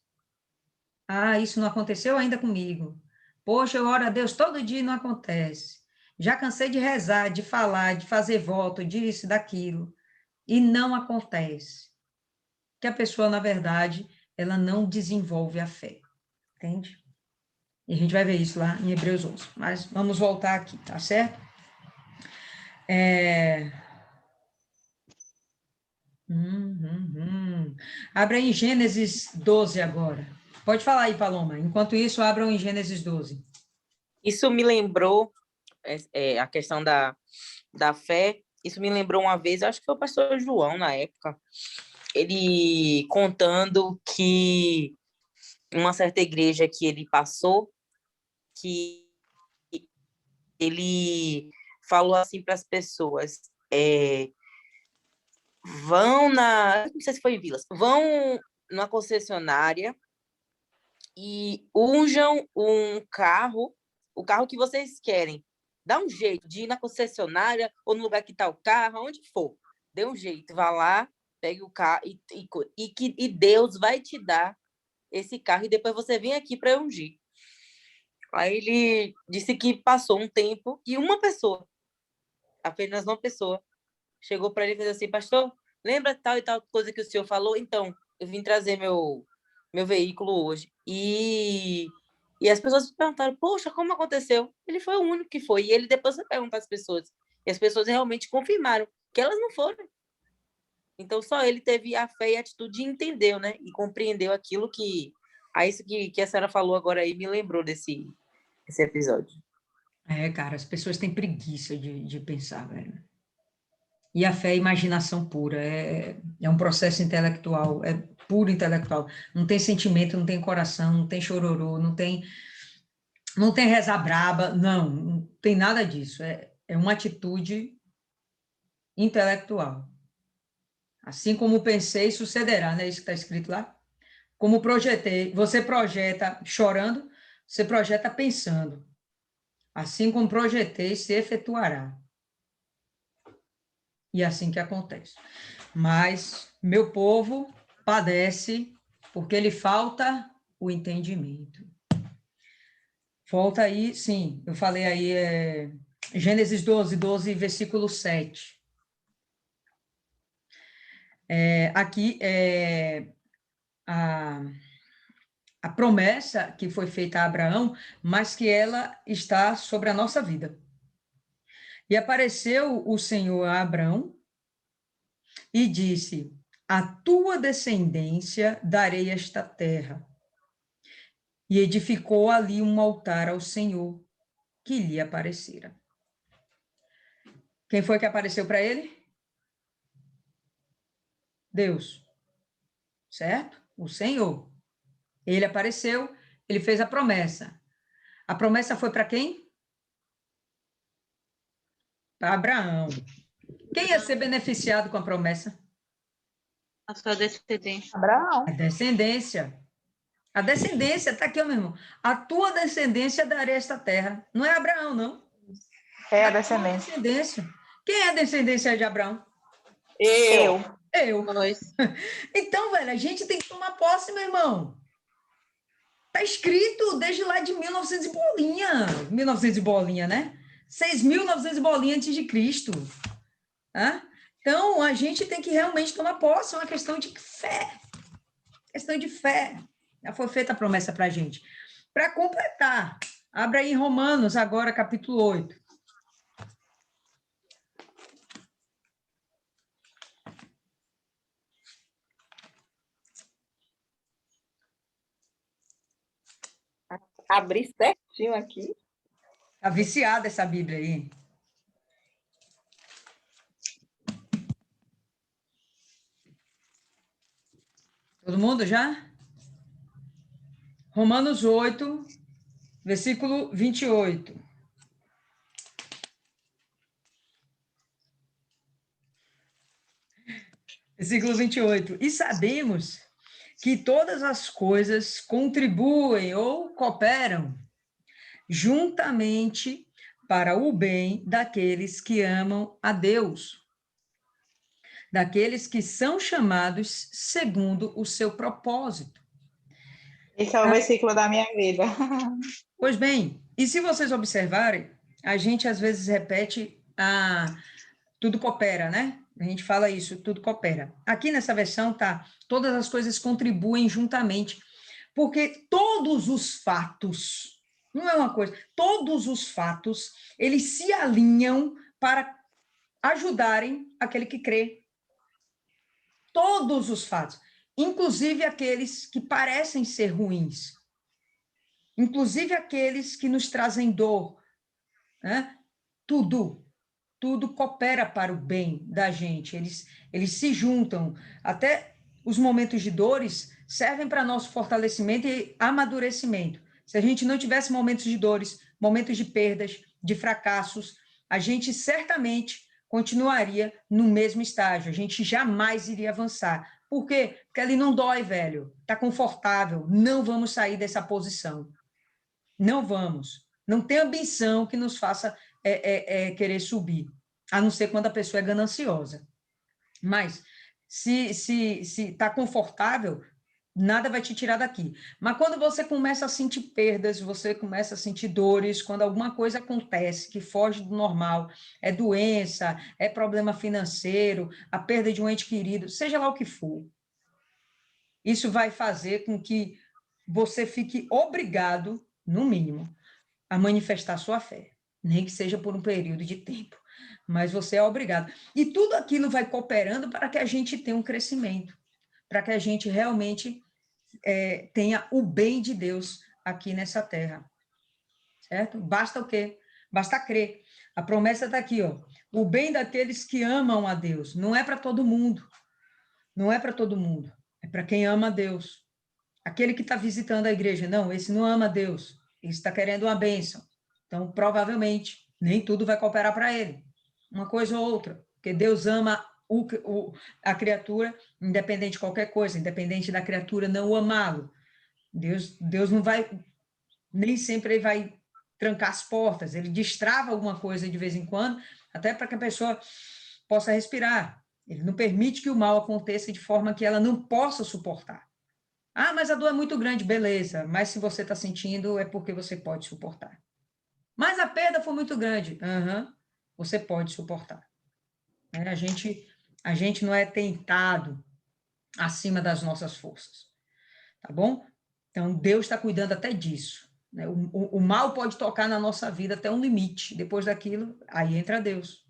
Ah, isso não aconteceu ainda comigo. Poxa, eu oro a Deus todo dia e não acontece. Já cansei de rezar, de falar, de fazer voto, disso, daquilo. E não acontece. Que a pessoa, na verdade, ela não desenvolve a fé. Entende? E a gente vai ver isso lá em Hebreus 11. Mas vamos voltar aqui, tá certo? Abra em Gênesis 12 agora. Pode falar aí, Paloma. Enquanto isso, abram em Gênesis 12. Isso me lembrou a questão da fé. Isso me lembrou uma vez, acho que foi o pastor João, na época, ele contando que uma certa igreja que ele passou, que ele falou assim para as pessoas, não sei se foi em Vilas, vão na concessionária e unjam o carro que vocês querem. Dá um jeito de ir na concessionária ou no lugar que está o carro, onde for. Dê um jeito, vá lá, pegue o carro e Deus vai te dar esse carro e depois você vem aqui para ungir. Aí ele disse que passou um tempo e uma pessoa, apenas uma pessoa, chegou para ele e fez assim: pastor, lembra tal e tal coisa que o senhor falou? Então, eu vim trazer meu veículo hoje. E as pessoas perguntaram: poxa, como aconteceu? Ele foi o único que foi. E ele depois perguntou às pessoas. E as pessoas realmente confirmaram que elas não foram. Então, só ele teve a fé e a atitude e entendeu, né? E compreendeu aquilo que... isso que a senhora falou agora aí me lembrou desse episódio. Cara, as pessoas têm preguiça de pensar, velho. E a fé é imaginação pura, é um processo intelectual, é puro intelectual. Não tem sentimento, não tem coração, não tem chororô, não tem reza braba, não tem nada disso. É uma atitude intelectual. Assim como pensei, sucederá, não é isso que está escrito lá? Como projetei, você projeta chorando, você projeta pensando. Assim como projetei, se efetuará. E é assim que acontece. Mas meu povo padece porque lhe falta o entendimento. Volta aí, sim, eu falei aí, Gênesis 12, versículo 7. Aqui a promessa que foi feita a Abraão, mas que ela está sobre a nossa vida. E apareceu o Senhor a Abraão e disse: a tua descendência darei esta terra. E edificou ali um altar ao Senhor, que lhe aparecera. Quem foi que apareceu para ele? Deus. Certo? O Senhor. Ele apareceu, ele fez a promessa. A promessa foi para quem? Para Abraão. Quem ia ser beneficiado com a promessa? A sua descendência. Abraão. A descendência. A descendência, está aqui, meu irmão. A tua descendência darei esta terra. Não é Abraão, não. É a descendência. Quem é a descendência de Abraão? Eu. Nós. Então, velho, a gente tem que tomar posse, meu irmão. Tá escrito desde lá de 1900 e bolinha. 1900 e bolinha, né? 6.900 e bolinha antes de Cristo. Tá? Então, a gente tem que realmente tomar posse. É uma questão de fé. Questão de fé. Já foi feita a promessa para a gente. Para completar, abra aí em Romanos, agora, capítulo 8. Abri certinho aqui. Está viciada essa Bíblia aí. Todo mundo já? Romanos 8, versículo 28. Versículo 28. E sabemos que todas as coisas contribuem ou cooperam juntamente para o bem daqueles que amam a Deus, daqueles que são chamados segundo o seu propósito. Esse é o versículo da minha vida. Pois bem, e se vocês observarem, a gente às vezes repete tudo coopera, né? A gente fala isso, tudo coopera. Aqui nessa versão tá, todas as coisas contribuem juntamente, porque todos os fatos, não é uma coisa, todos os fatos, eles se alinham para ajudarem aquele que crê. Todos os fatos, inclusive aqueles que parecem ser ruins, inclusive aqueles que nos trazem dor, né? Tudo coopera para o bem da gente, eles se juntam, até os momentos de dores servem para nosso fortalecimento e amadurecimento. Se a gente não tivesse momentos de dores, momentos de perdas, de fracassos, a gente certamente continuaria no mesmo estágio, a gente jamais iria avançar. Por quê? Porque ali não dói, velho, está confortável, não vamos sair dessa posição. Não vamos. Não tem ambição que nos faça querer subir, a não ser quando a pessoa é gananciosa. Mas, se está confortável, nada vai te tirar daqui. Mas quando você começa a sentir perdas, você começa a sentir dores, quando alguma coisa acontece que foge do normal, é doença, é problema financeiro, a perda de um ente querido, seja lá o que for, isso vai fazer com que você fique obrigado, no mínimo, a manifestar sua fé, nem que seja por um período de tempo, mas você é obrigado. E tudo aquilo vai cooperando para que a gente tenha um crescimento, para que a gente realmente tenha o bem de Deus aqui nessa terra, certo? Basta o quê? Basta crer. A promessa está aqui, ó. O bem daqueles que amam a Deus. Não é para todo mundo. Não é para todo mundo. É para quem ama a Deus. Aquele que está visitando a igreja, não, esse não ama a Deus. Ele está querendo uma bênção. Então, provavelmente, nem tudo vai cooperar para ele. Uma coisa ou outra. Porque Deus ama a criatura, independente de qualquer coisa, independente da criatura não o amá-lo. Deus não vai, nem sempre ele vai trancar as portas, ele destrava alguma coisa de vez em quando, até para que a pessoa possa respirar. Ele não permite que o mal aconteça de forma que ela não possa suportar. Ah, mas a dor é muito grande, beleza, mas se você está sentindo é porque você pode suportar. Mas a perda foi muito grande. Você pode suportar. A gente não é tentado acima das nossas forças, tá bom? Então, Deus está cuidando até disso, né? O mal pode tocar na nossa vida até um limite, depois daquilo, aí entra Deus.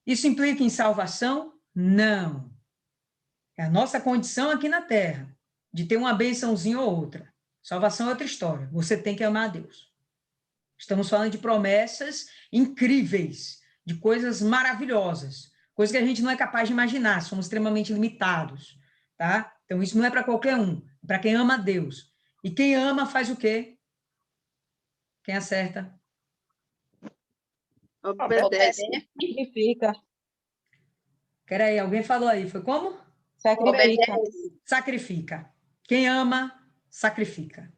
Isso implica em salvação? Não. É a nossa condição aqui na Terra, de ter uma bençãozinha ou outra. Salvação é outra história, você tem que amar a Deus. Estamos falando de promessas incríveis, de coisas maravilhosas, coisas que a gente não é capaz de imaginar, somos extremamente limitados, tá? Então, isso não é para qualquer um, é para quem ama a Deus. E quem ama faz o quê? Quem acerta? Obedece. Sacrifica. Peraí, alguém falou aí, foi como? Sacrifica. Sacrifica. Quem ama, sacrifica.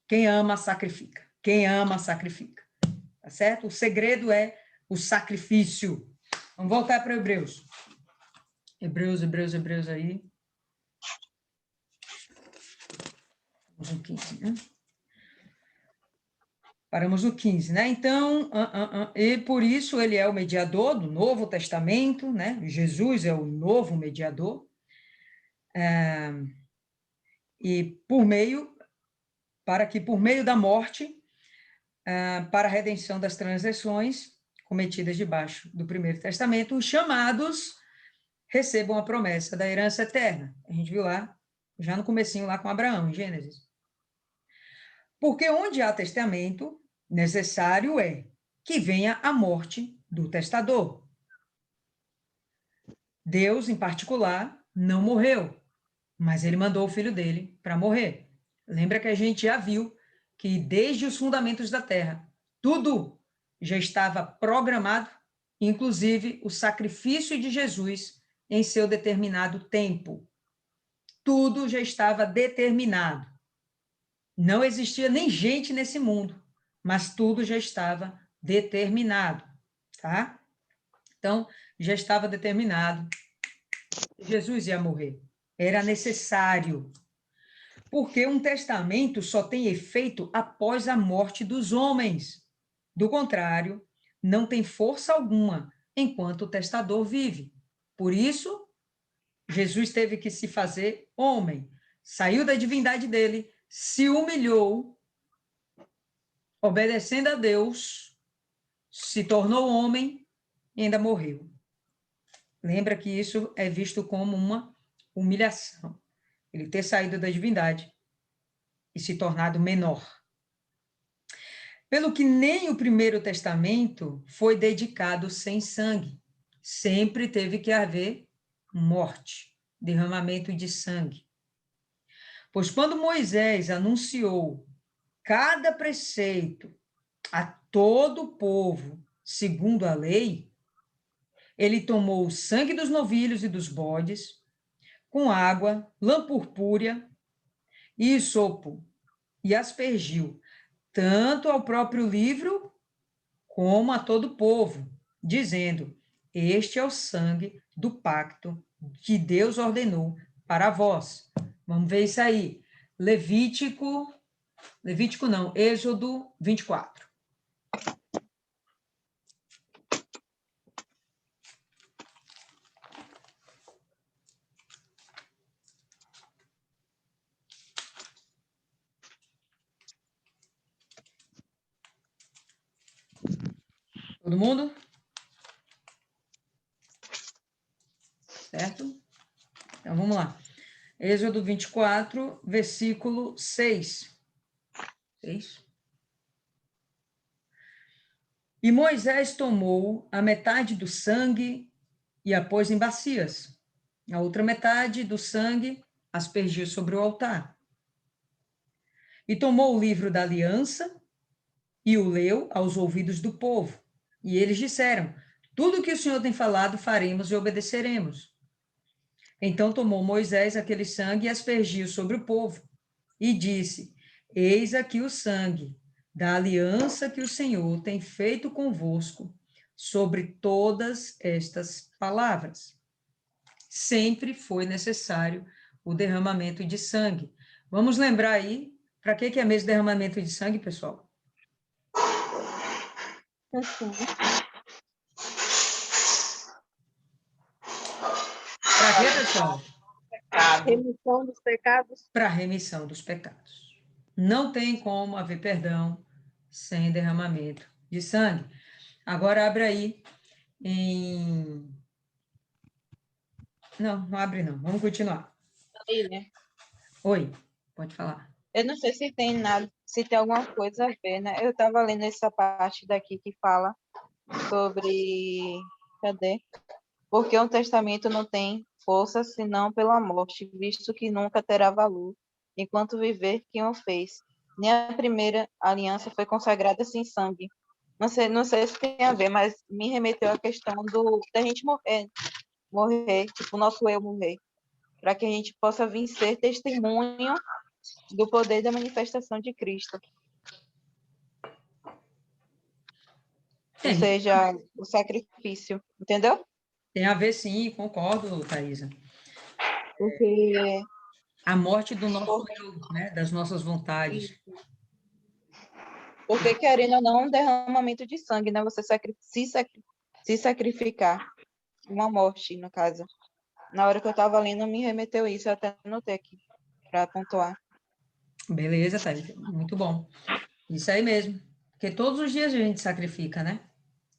Quem ama, sacrifica. Quem ama, sacrifica. Tá certo? O segredo é o sacrifício. Vamos voltar para Hebreus. Hebreus aí. Vamos no 15, né? Paramos no 15, né? Então, e por isso ele é o mediador do Novo Testamento, né? Jesus é o novo mediador. E para que por meio da morte, para a redenção das transgressões cometidas debaixo do Primeiro Testamento, os chamados recebam a promessa da herança eterna. A gente viu lá, já no comecinho lá com Abraão, em Gênesis. Porque onde há testamento, necessário é que venha a morte do testador. Deus, em particular, não morreu, mas ele mandou o filho dele para morrer. Lembra que a gente já viu que desde os fundamentos da terra, tudo já estava programado, inclusive o sacrifício de Jesus em seu determinado tempo. Tudo já estava determinado. Não existia nem gente nesse mundo, mas tudo já estava determinado, tá? Então, já estava determinado. Jesus ia morrer. Era necessário. Porque um testamento só tem efeito após a morte dos homens. Do contrário, não tem força alguma enquanto o testador vive. Por isso, Jesus teve que se fazer homem. Saiu da divindade dele, se humilhou, obedecendo a Deus, se tornou homem e ainda morreu. Lembra que isso é visto como uma humilhação. Ele ter saído da divindade e se tornado menor. Pelo que nem o Primeiro Testamento foi dedicado sem sangue. Sempre teve que haver morte, derramamento de sangue. Pois quando Moisés anunciou cada preceito a todo o povo, segundo a lei, ele tomou o sangue dos novilhos e dos bodes, com água, lã purpúrea e sopo, e aspergiu tanto ao próprio livro como a todo o povo, dizendo: este é o sangue do pacto que Deus ordenou para vós. Vamos ver isso aí. Levítico não, Êxodo 24. Todo mundo? Certo? Então, vamos lá. Êxodo 24, versículo 6. 6. E Moisés tomou a metade do sangue e a pôs em bacias. A outra metade do sangue aspergiu sobre o altar. E tomou o livro da aliança e o leu aos ouvidos do povo. E eles disseram: tudo o que o Senhor tem falado faremos e obedeceremos. Então tomou Moisés aquele sangue e aspergiu sobre o povo. E disse: eis aqui o sangue da aliança que o Senhor tem feito convosco sobre todas estas palavras. Sempre foi necessário o derramamento de sangue. Vamos lembrar aí, para que é mesmo derramamento de sangue, pessoal? Para quê, pessoal? Remissão dos pecados. Para remissão dos pecados. Não tem como haver perdão sem derramamento de sangue. Agora abre aí em... Não abre não. Vamos continuar. Aí, né? Oi, pode falar. Eu não sei se tem nada, se tem alguma coisa a ver, né? Eu estava lendo essa parte daqui que fala sobre... Cadê? Porque um testamento não tem força senão pela morte, visto que nunca terá valor, enquanto viver quem o fez. Nem a primeira aliança foi consagrada sem sangue. Não sei se tem a ver, mas me remeteu à questão da gente morrer, tipo, o nosso eu morrer, para que a gente possa vir ser testemunho do poder da manifestação de Cristo. Ou seja, o sacrifício, entendeu? Tem a ver, sim, concordo, Thaisa. Porque A morte do nosso eu, né, das nossas vontades. Porque, querendo ou não, um derramamento de sangue, né? Você se sacrificar. Uma morte, no caso. Na hora que eu estava lendo, me remeteu isso. Eu até anotei aqui, para pontuar. Beleza, Thaisa. Muito bom. Isso aí mesmo. Porque todos os dias a gente sacrifica, né?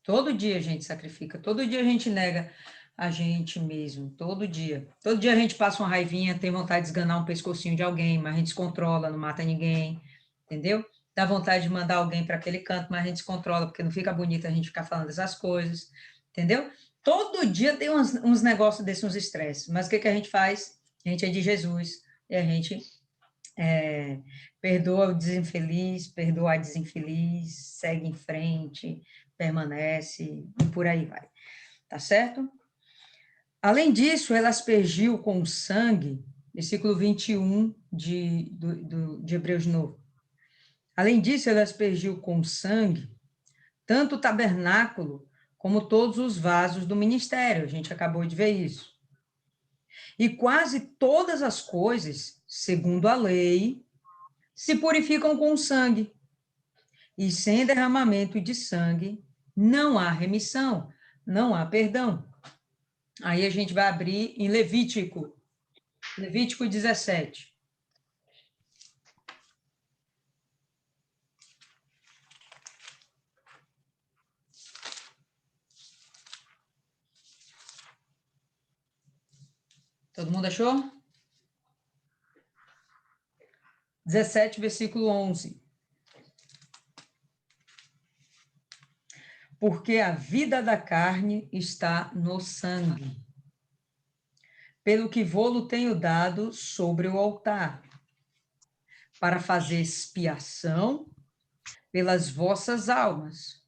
Todo dia a gente sacrifica. Todo dia a gente nega a gente mesmo. Todo dia. Todo dia a gente passa uma raivinha, tem vontade de esganar um pescocinho de alguém, mas a gente se controla, não mata ninguém. Entendeu? Dá vontade de mandar alguém para aquele canto, mas a gente se controla, porque não fica bonito a gente ficar falando essas coisas. Entendeu? Todo dia tem uns negócios desses, uns estresses. Mas o que a gente faz? A gente é de Jesus. E a gente perdoa o desinfeliz, perdoa a desinfeliz, segue em frente, permanece e por aí vai. Tá certo? Além disso, ela aspergiu com o sangue, versículo 21 de Hebreus de novo. Além disso, ela aspergiu com sangue tanto o tabernáculo como todos os vasos do ministério. A gente acabou de ver isso. E quase todas as coisas, segundo a lei, se purificam com sangue. E sem derramamento de sangue, não há remissão, não há perdão. Aí a gente vai abrir em Levítico 17. Todo mundo achou? 17, versículo 11. Porque a vida da carne está no sangue, pelo que vô-lo tenho dado sobre o altar, para fazer expiação pelas vossas almas,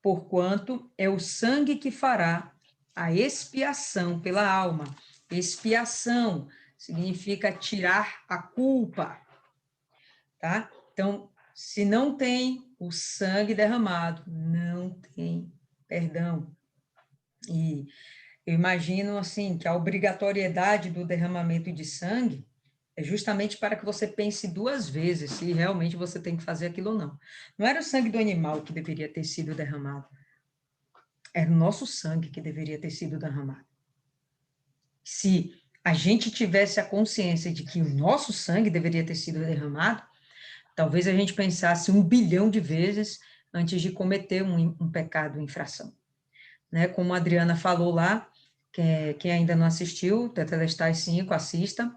porquanto é o sangue que fará a expiação pela alma. Expiação significa tirar a culpa, tá? Então, se não tem o sangue derramado, não tem perdão. E eu imagino, assim, que a obrigatoriedade do derramamento de sangue é justamente para que você pense duas vezes se realmente você tem que fazer aquilo ou não. Não era o sangue do animal que deveria ter sido derramado. Era o nosso sangue que deveria ter sido derramado. Se a gente tivesse a consciência de que o nosso sangue deveria ter sido derramado, talvez a gente pensasse 1 bilhão de vezes antes de cometer um pecado, infração. Né? Como a Adriana falou lá, quem ainda não assistiu, Tetelestai 5, assista,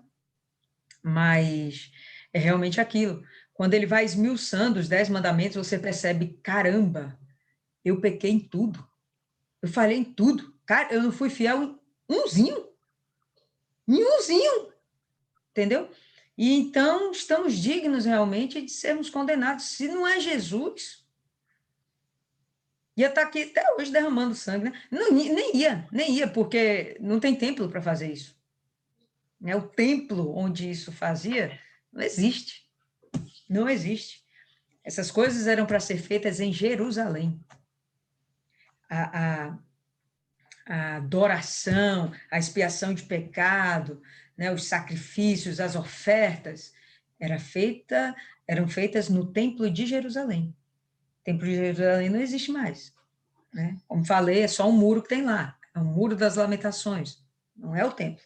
mas é realmente aquilo. Quando ele vai esmiuçando os 10 mandamentos, você percebe, caramba, eu pequei em tudo. Eu falhei em tudo. Cara, eu não fui fiel em umzinho. Entendeu? E então estamos dignos realmente de sermos condenados. Se não é Jesus, ia estar aqui até hoje derramando sangue, né? Não, nem ia, porque não tem templo para fazer isso. Né? O templo onde isso fazia não existe. Não existe. Essas coisas eram para ser feitas em Jerusalém. A adoração, a expiação de pecado, né, os sacrifícios, as ofertas, eram feitas no Templo de Jerusalém. O Templo de Jerusalém não existe mais. Né? Como falei, é só um muro que tem lá, é o Muro das Lamentações, não é o templo.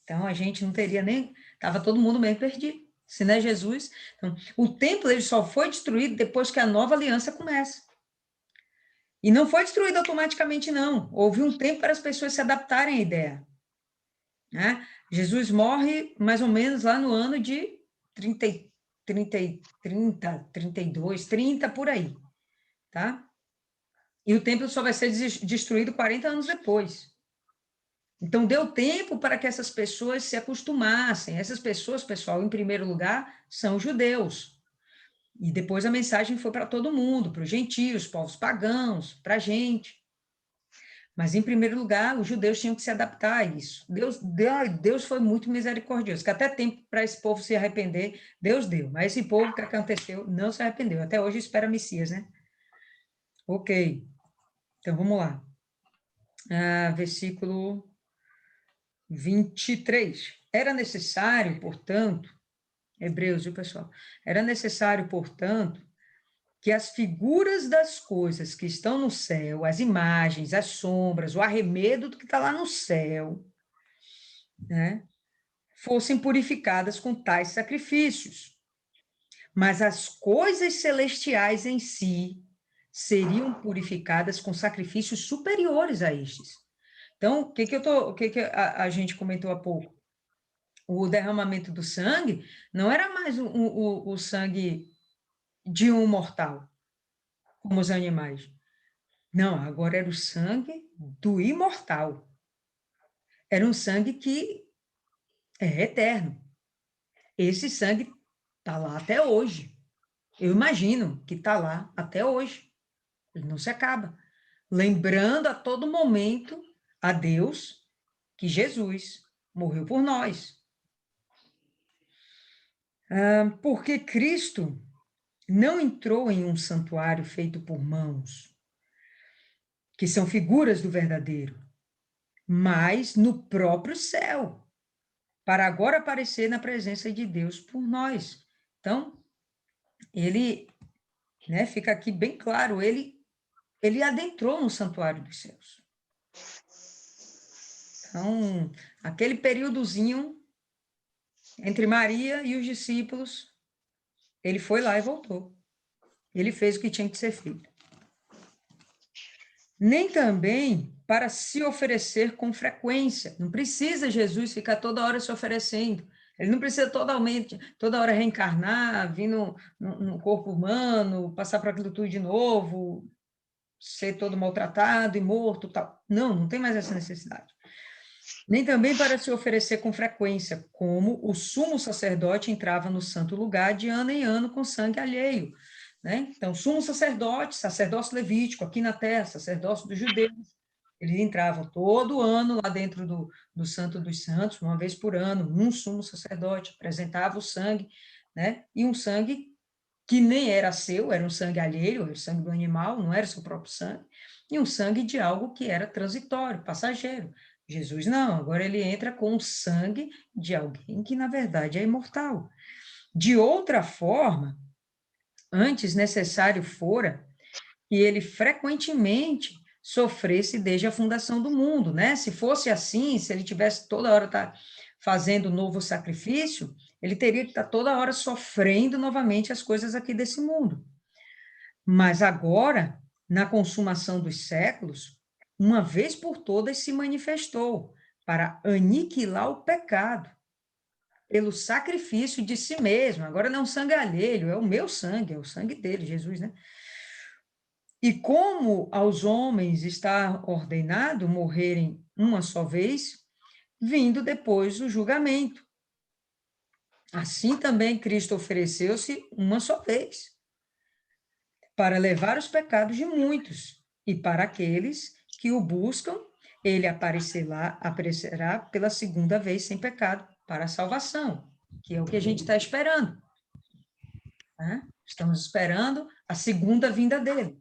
Então, a gente não teria nem... Estava todo mundo meio perdido. Se não é Jesus... Então, o templo ele só foi destruído depois que a nova aliança começa. E não foi destruído automaticamente, não. Houve um tempo para as pessoas se adaptarem à ideia. Né? Jesus morre mais ou menos lá no ano de 32, 30, por aí. Tá? E o templo só vai ser destruído 40 anos depois. Então, deu tempo para que essas pessoas se acostumassem. Essas pessoas, pessoal, em primeiro lugar, são judeus. E depois a mensagem foi para todo mundo, para os gentios, povos pagãos, para a gente. Mas, em primeiro lugar, os judeus tinham que se adaptar a isso. Deus foi muito misericordioso, que até tempo para esse povo se arrepender, Deus deu. Mas esse povo, o que aconteceu, não se arrependeu. Até hoje espera Messias, né? Ok. Então, vamos lá. Versículo 23. Era necessário, portanto, Hebreus, viu, pessoal? Era necessário, portanto, que as figuras das coisas que estão no céu, as imagens, as sombras, o arremedo do que está lá no céu, né, fossem purificadas com tais sacrifícios. Mas as coisas celestiais em si seriam purificadas com sacrifícios superiores a estes. Então, o que a gente comentou há pouco? O derramamento do sangue não era mais o sangue de um mortal, como os animais. Não, agora era o sangue do imortal. Era um sangue que é eterno. Esse sangue está lá até hoje. Eu imagino que está lá até hoje. Ele não se acaba. Lembrando a todo momento a Deus que Jesus morreu por nós. Porque Cristo não entrou em um santuário feito por mãos, que são figuras do verdadeiro, mas no próprio céu, para agora aparecer na presença de Deus por nós. Então, ele, né, fica aqui bem claro, ele adentrou no santuário dos céus. Então, aquele períodozinho entre Maria e os discípulos, ele foi lá e voltou. Ele fez o que tinha que ser feito. Nem também para se oferecer com frequência. Não precisa Jesus ficar toda hora se oferecendo. Ele não precisa toda hora reencarnar, vir no corpo humano, passar por aquilo tudo de novo, ser todo maltratado e morto, tal. Não tem mais essa necessidade. Nem também para se oferecer com frequência, como o sumo sacerdote entrava no santo lugar de ano em ano com sangue alheio, né? Então, sumo sacerdote, sacerdócio levítico, aqui na terra, sacerdócio dos judeus, eles entravam todo ano lá dentro do Santo dos Santos, uma vez por ano, um sumo sacerdote apresentava o sangue, né? E um sangue que nem era seu, era um sangue alheio, era o sangue do animal, não era seu próprio sangue, e um sangue de algo que era transitório, passageiro. Jesus não, agora ele entra com o sangue de alguém que, na verdade, é imortal. De outra forma, antes necessário fora que ele frequentemente sofresse desde a fundação do mundo, né? Se fosse assim, se ele tivesse toda hora fazendo novo sacrifício, ele teria que estar toda hora sofrendo novamente as coisas aqui desse mundo. Mas agora, na consumação dos séculos, uma vez por todas se manifestou para aniquilar o pecado pelo sacrifício de si mesmo. Agora não é um sangue alheio, é o meu sangue, é o sangue dele, Jesus, né? E como aos homens está ordenado morrerem uma só vez, vindo depois o julgamento. Assim também Cristo ofereceu-se uma só vez, para levar os pecados de muitos, e para aqueles que o buscam, ele aparecerá pela segunda vez sem pecado, para a salvação, que é o que a gente está esperando. Né? Estamos esperando a segunda vinda dele.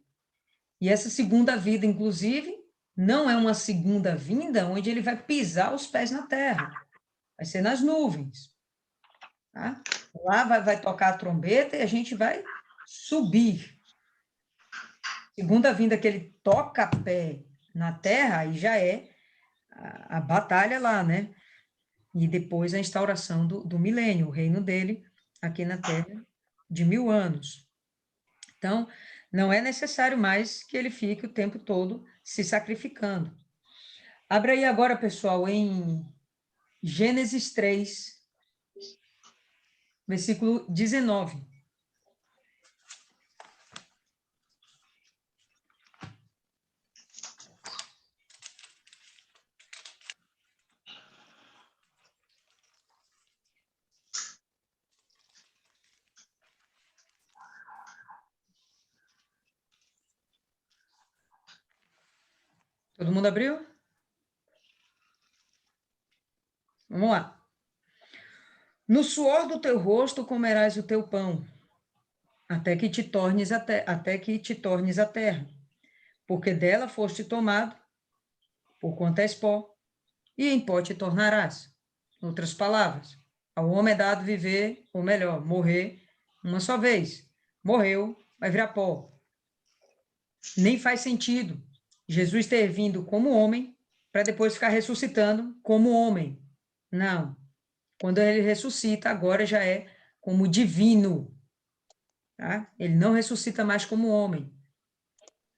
E essa segunda vinda, inclusive, não é uma segunda vinda onde ele vai pisar os pés na terra, vai ser nas nuvens. Tá? Lá vai tocar a trombeta e a gente vai subir. Segunda vinda que ele toca pé na terra, aí já é a batalha lá, né? E depois a instauração do milênio, o reino dele aqui na terra de 1000 anos. Então, não é necessário mais que ele fique o tempo todo se sacrificando. Abra aí agora, pessoal, em Gênesis 3, versículo 19. Todo mundo abriu? Vamos lá. No suor do teu rosto comerás o teu pão, até que te tornes a terra, porque dela foste tomado, porquanto és pó, e em pó te tornarás. Em outras palavras, ao homem é dado viver, ou melhor, morrer uma só vez. Morreu, vai virar pó. Nem faz sentido Jesus ter vindo como homem para depois ficar ressuscitando como homem. Não. Quando ele ressuscita, agora já é como divino. Tá? Ele não ressuscita mais como homem.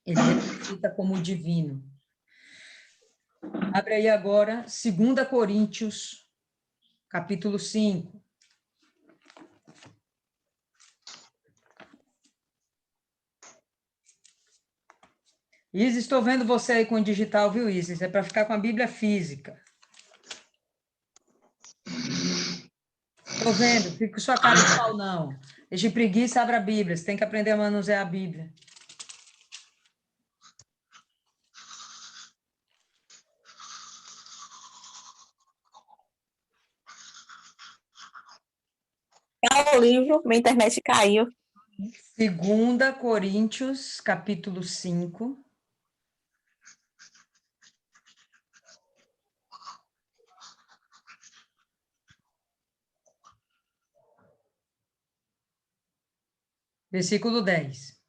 Ele ressuscita como divino. Abre aí agora, 2 Coríntios, capítulo 5. Isis, estou vendo você aí com o digital, viu, Isis? É para ficar com a Bíblia física. Estou vendo, fica com sua cara de pau, não. Deixa de preguiça, abra a Bíblia. Você tem que aprender a manusear a Bíblia. É o livro, minha internet caiu. 2 Coríntios, capítulo 5. Versículo 10.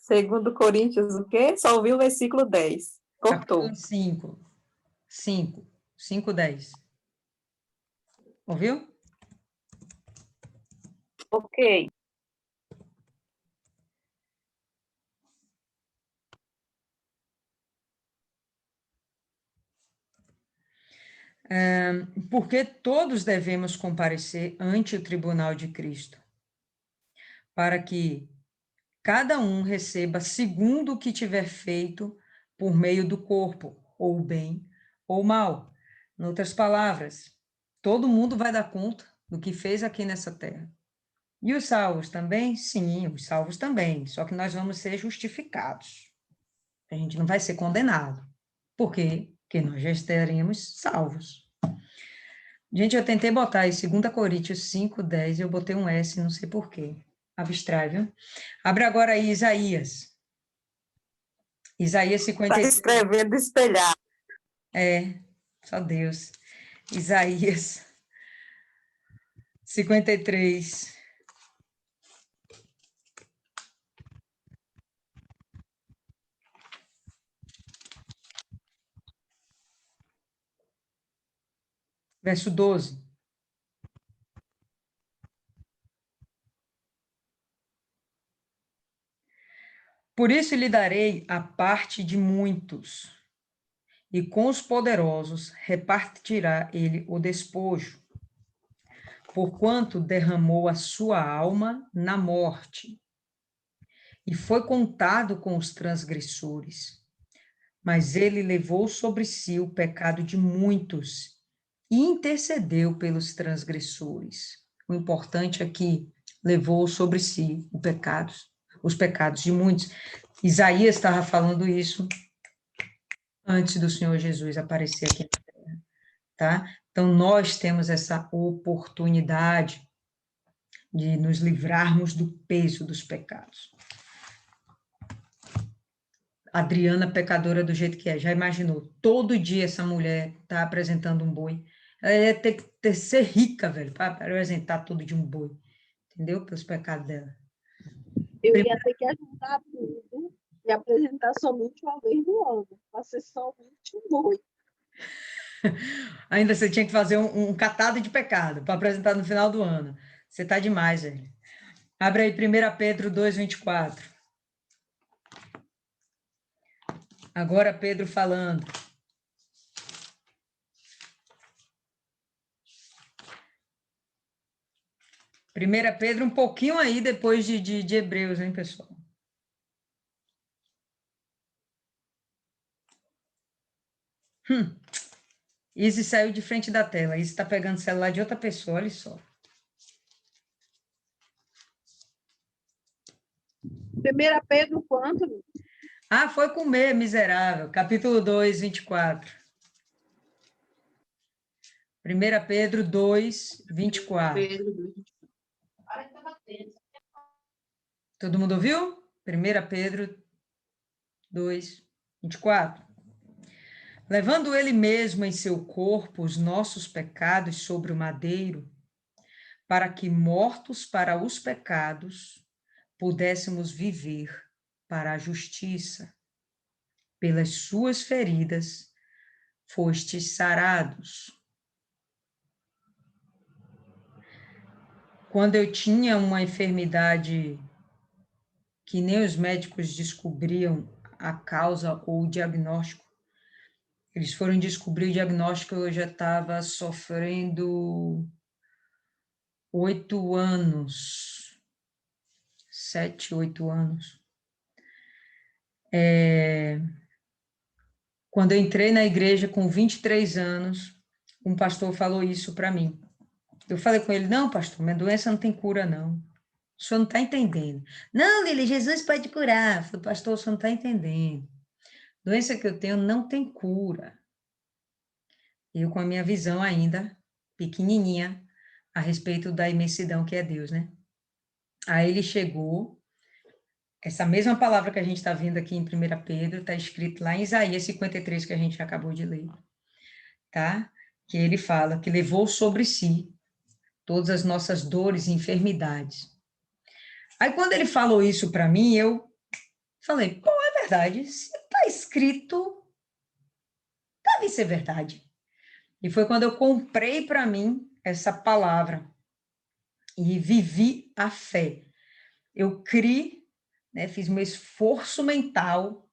2 Coríntios, o quê? Só ouvi o versículo 10. Cortou. Capítulo 5, 10. Ouviu? Ok. Porque todos devemos comparecer ante o tribunal de Cristo, para que cada um receba segundo o que tiver feito por meio do corpo, ou bem ou mal. Em outras palavras, todo mundo vai dar conta do que fez aqui nessa terra. E os salvos também? Sim, os salvos também, só que nós vamos ser justificados. A gente não vai ser condenado. Por quê? Porque nós já estaremos salvos. Gente, eu tentei botar aí 2 Coríntios 5, 10, e eu botei um S, não sei por quê. Abstrai, viu? Abre agora aí Isaías. Isaías Está 53. escrevendo espelhado. Só Deus. Isaías 53. Verso 12. Por isso lhe darei a parte de muitos, e com os poderosos repartirá ele o despojo, porquanto derramou a sua alma na morte, e foi contado com os transgressores. Mas ele levou sobre si o pecado de muitos e intercedeu pelos transgressores. O importante é que levou sobre si os pecados de muitos. Isaías estava falando isso antes do Senhor Jesus aparecer aqui na Terra, tá? Então, nós temos essa oportunidade de nos livrarmos do peso dos pecados. Adriana, pecadora do jeito que é, já imaginou? Todo dia essa mulher tá apresentando um boi. Ela ia ter que ser rica, velho, para apresentar tudo de um boi. Entendeu? Pelos pecados dela. Eu ia ter que ajuntar tudo e apresentar somente uma vez no ano, para ser somente um boi. Ainda você tinha que fazer um catado de pecado para apresentar no final do ano. Você tá demais, velho. Abre aí 1 Pedro 2, 24. Agora Pedro falando. 1 Pedro, um pouquinho aí depois de Hebreus, hein, pessoal? Izzy saiu de frente da tela. Izzy está pegando o celular de outra pessoa, olha só. 1 Pedro quanto? Ah, foi comer, miserável. Capítulo 2, 24. 1 Pedro 2, 24. Todo mundo ouviu? 1 Pedro 2, 24. Levando ele mesmo em seu corpo os nossos pecados sobre o madeiro, para que, mortos para os pecados, pudéssemos viver para a justiça. Pelas suas feridas fostes sarados. Quando eu tinha uma enfermidade que nem os médicos descobriam a causa ou o diagnóstico, eles foram descobrir o diagnóstico, eu já estava sofrendo 8 anos, 7, 8 anos. Quando eu entrei na igreja com 23 anos, um pastor falou isso para mim. Eu falei com ele, não, pastor, minha doença não tem cura, não. O senhor não está entendendo. Não, Lili, Jesus pode curar. Eu falei, pastor, o senhor não está entendendo. A doença que eu tenho não tem cura. Eu, com a minha visão ainda pequenininha, a respeito da imensidão que é Deus, né? Aí ele chegou, essa mesma palavra que a gente está vendo aqui em 1 Pedro, está escrito lá em Isaías 53, que a gente acabou de ler, tá? Que ele fala que levou sobre si todas as nossas dores e enfermidades. Aí, quando ele falou isso para mim, eu falei, pô, é verdade, se está escrito, deve ser verdade. E foi quando eu comprei para mim essa palavra e vivi a fé. Eu criei, né, fiz um esforço mental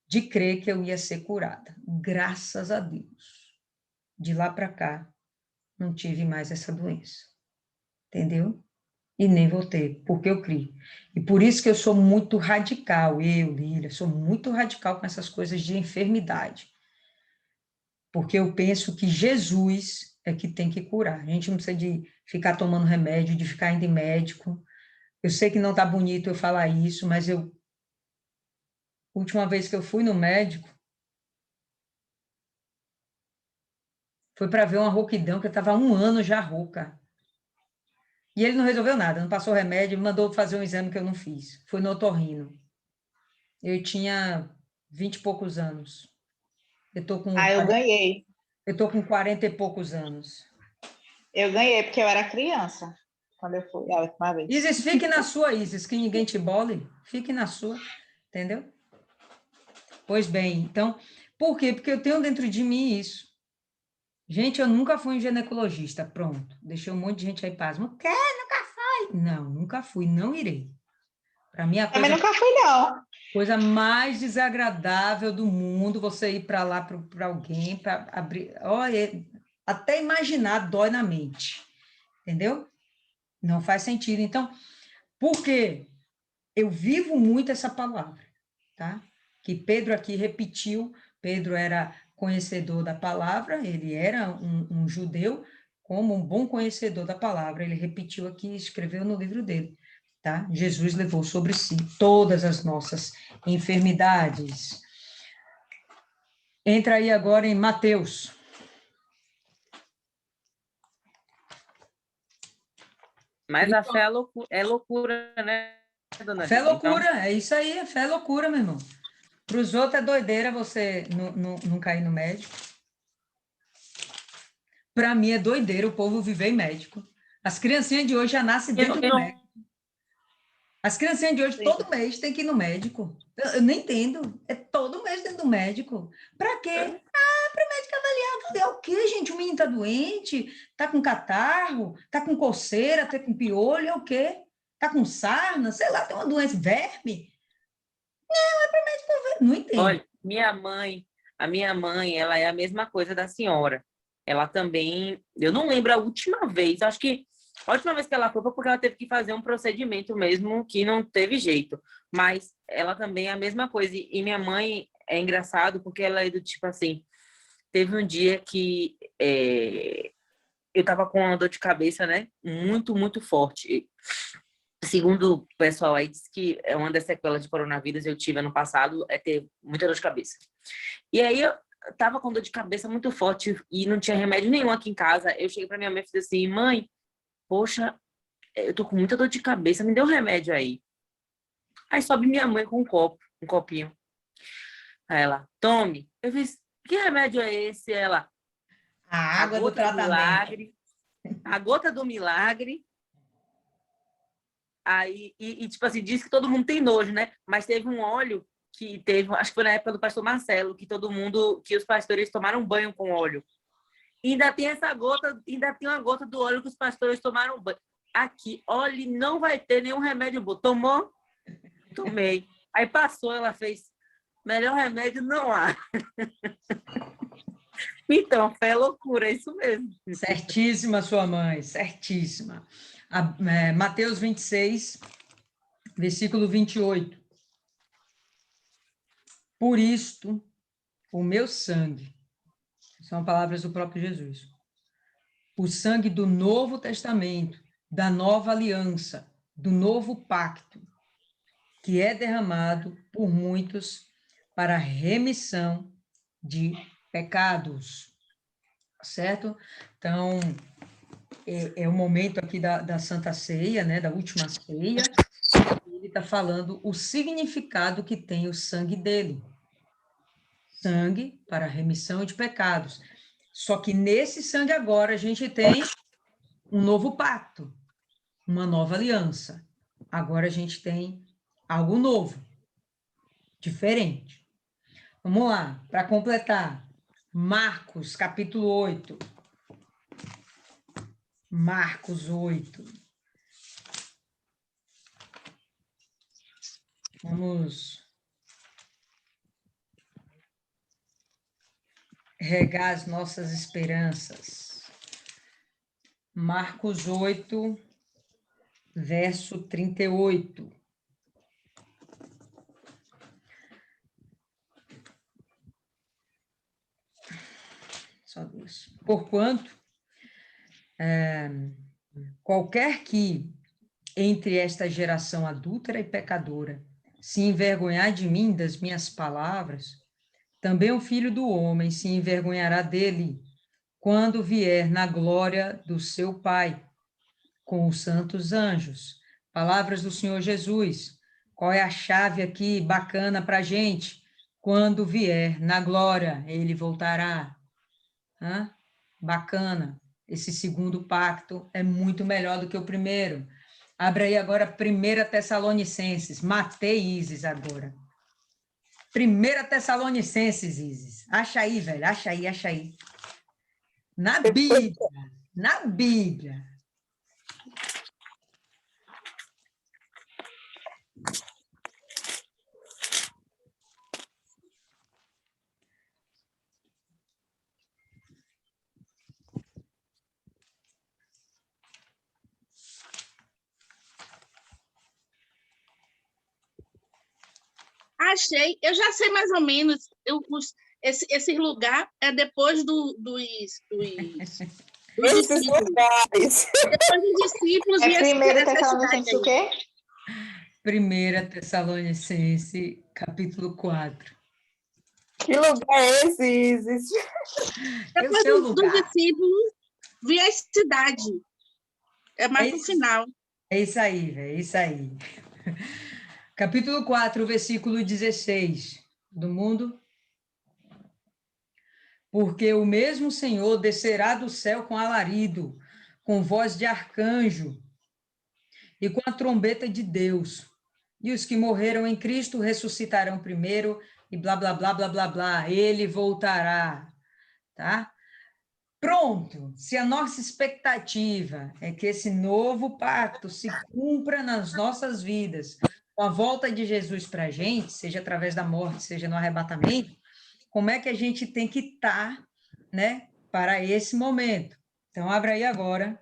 de crer que eu ia ser curada. Graças a Deus. De lá para cá, não tive mais essa doença. Entendeu? E nem vou ter, porque eu criei. E por isso que eu sou muito radical, Lília, sou muito radical com essas coisas de enfermidade. Porque eu penso que Jesus é que tem que curar. A gente não precisa de ficar tomando remédio, de ficar indo em médico. Eu sei que não está bonito eu falar isso, mas última vez que eu fui no médico, foi para ver uma rouquidão, que eu estava há 1 ano já rouca. E ele não resolveu nada, não passou remédio, mandou fazer um exame que eu não fiz. Foi no otorrino. Eu tinha 20 e poucos anos. Eu tô com, Ah, eu ganhei. eu tô com 40 e poucos anos. Eu ganhei porque eu era criança quando eu fui a última vez. Isis, fique na sua, Isis, que ninguém te bole. Fique na sua, entendeu? Pois bem, então, por quê? Porque eu tenho dentro de mim isso. Gente, eu nunca fui um ginecologista, pronto. Deixei um monte de gente aí pasmo. Quer? Nunca foi? Não, nunca fui, não irei. Para mim, a Também nunca fui, não. coisa mais desagradável do mundo, você ir para lá para alguém, para abrir. Olha, até imaginar dói na mente, entendeu? Não faz sentido. Então, por quê? Eu vivo muito essa palavra, tá? Que Pedro aqui repetiu. Pedro era conhecedor da palavra, ele era um judeu, como um bom conhecedor da palavra, ele repetiu aqui, escreveu no livro dele, tá? Jesus levou sobre si todas as nossas enfermidades. Entra aí agora em Mateus. Mas a fé é loucura, né, dona Fé é Rita? loucura, é isso aí, fé é loucura, meu irmão. Para os outros é doideira você não cair no médico. Para mim é doideira o povo viver em médico. As criancinhas de hoje já nascem dentro do médico. As criancinhas de hoje, Sim. todo mês, tem que ir no médico. Eu não entendo. É todo mês dentro do médico. Para quê? Para o médico avaliar. Avaliar o quê, gente? O menino está doente? Está com catarro? Está com coceira? Está com piolho? É o quê? Está com sarna? Sei lá, tem uma doença, verme? Não, é para o médico ver. Não entendo. Olha, a minha mãe, ela é a mesma coisa da senhora. Ela também, eu não lembro a última vez, acho que a última vez que ela foi porque ela teve que fazer um procedimento mesmo que não teve jeito. Mas ela também é a mesma coisa. E minha mãe é engraçado porque ela é do tipo assim, teve um dia que eu tava com uma dor de cabeça, né? Muito, muito forte. Segundo o pessoal aí, diz que é uma das sequelas de coronavírus eu tive ano passado, é ter muita dor de cabeça. E aí eu tava com dor de cabeça muito forte e não tinha remédio nenhum aqui em casa. Eu cheguei pra minha mãe e falei assim, mãe, poxa, eu tô com muita dor de cabeça, me dê um remédio aí. Aí sobe minha mãe com um copinho. Aí ela, tome. Eu fiz, que remédio é esse? Ela, A água do gota tratamento. milagre, a gota do milagre. Aí, tipo assim, diz que todo mundo tem nojo, né? Mas teve um óleo que teve, acho que foi na época do pastor Marcelo, que os pastores tomaram banho com óleo. E ainda tem essa gota, ainda tem uma gota do óleo que os pastores tomaram banho. Aqui, olha, não vai ter nenhum remédio bom. Tomou? Tomei. Aí passou, ela fez, melhor remédio não há. Então, fé é loucura, é isso mesmo. Certíssima sua mãe, certíssima. Mateus 26, versículo 28. Por isto, o meu sangue, são palavras do próprio Jesus, o sangue do Novo Testamento, da nova aliança, do novo pacto, que é derramado por muitos para a remissão de pecados. certo? Então, é o momento aqui da Santa Ceia, né, da última ceia, ele está falando o significado que tem o sangue dele. Sangue para a remissão de pecados. Só que nesse sangue agora a gente tem um novo pacto, uma nova aliança. Agora a gente tem algo novo, diferente. Vamos lá, para completar. Marcos, capítulo 8. Marcos 8. Vamos regar as nossas esperanças. Marcos 8, verso 38. Só duas. Porquanto, qualquer que entre esta geração adúltera e pecadora se envergonhar de mim, das minhas palavras, também o Filho do Homem se envergonhará dele, quando vier na glória do seu Pai, com os santos anjos. Palavras do Senhor Jesus. Qual é a chave aqui bacana para a gente? Quando vier na glória, ele voltará. Hã? Bacana. Esse segundo pacto é muito melhor do que o primeiro. Abre aí agora 1 Tessalonicenses. Matei Isis agora. 1 Tessalonicenses, Isis. Acha aí, velho. Acha aí, acha aí. Na Bíblia. Na Bíblia. Achei, eu já sei mais ou menos. Esse lugar é depois dos Esses discípulos. lugares. Depois dos discípulos É e primeiro essa Tessalonicenses o cidade aí. quê? 1 Tessalonicenses, capítulo 4. Que lugar é esse, Isis? É o Depois seu dos lugar. discípulos, vi a cidade. É mais pro final. É isso aí, velho, é isso aí. Capítulo 4, versículo 16. Do mundo. Porque o mesmo Senhor descerá do céu com alarido, com voz de arcanjo e com a trombeta de Deus. E os que morreram em Cristo ressuscitarão primeiro e blá, blá, blá, blá, blá, blá. Ele voltará, tá? Pronto, se a nossa expectativa é que esse novo pacto se cumpra nas nossas vidas, com a volta de Jesus para a gente, seja através da morte, seja no arrebatamento, como é que a gente tem que estar, né, para esse momento? Então, abra aí agora,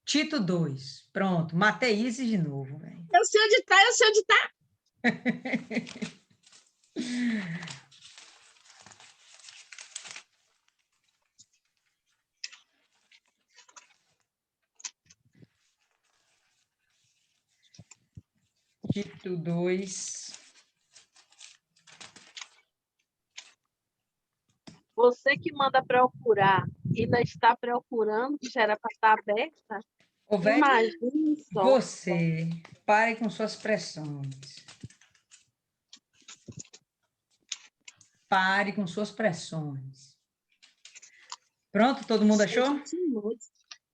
Tito 2. Pronto, matei Isis de novo, velho. Eu sei onde tá, eu sei onde tá. Tito 2. Você que manda procurar e ainda está procurando, que já era para estar aberta, Ô, velho, imagine só. você, pare com suas pressões. Pare com suas pressões. Pronto, todo mundo achou?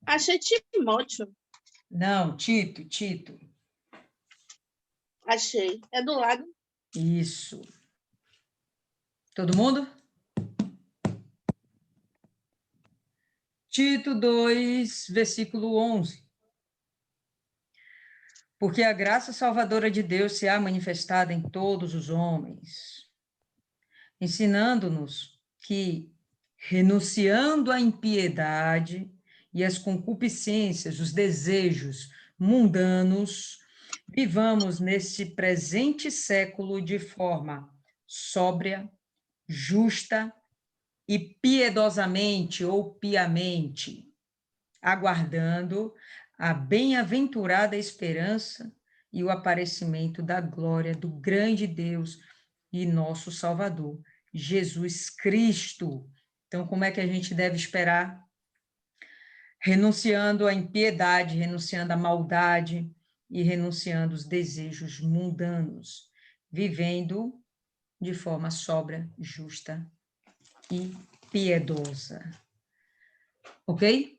Achei Timóteo. Não, Tito. Achei. É do lado. Isso. Todo mundo? Tito 2, versículo 11. Porque a graça salvadora de Deus se há manifestada em todos os homens, ensinando-nos que, renunciando à impiedade e às concupiscências, os desejos mundanos, vivamos neste presente século de forma sóbria, justa e piedosamente ou piamente, aguardando a bem-aventurada esperança e o aparecimento da glória do grande Deus e nosso Salvador, Jesus Cristo, Então, como é que a gente deve esperar? Renunciando à impiedade, renunciando à maldade e renunciando aos desejos mundanos, vivendo de forma sóbria, justa e piedosa. Ok?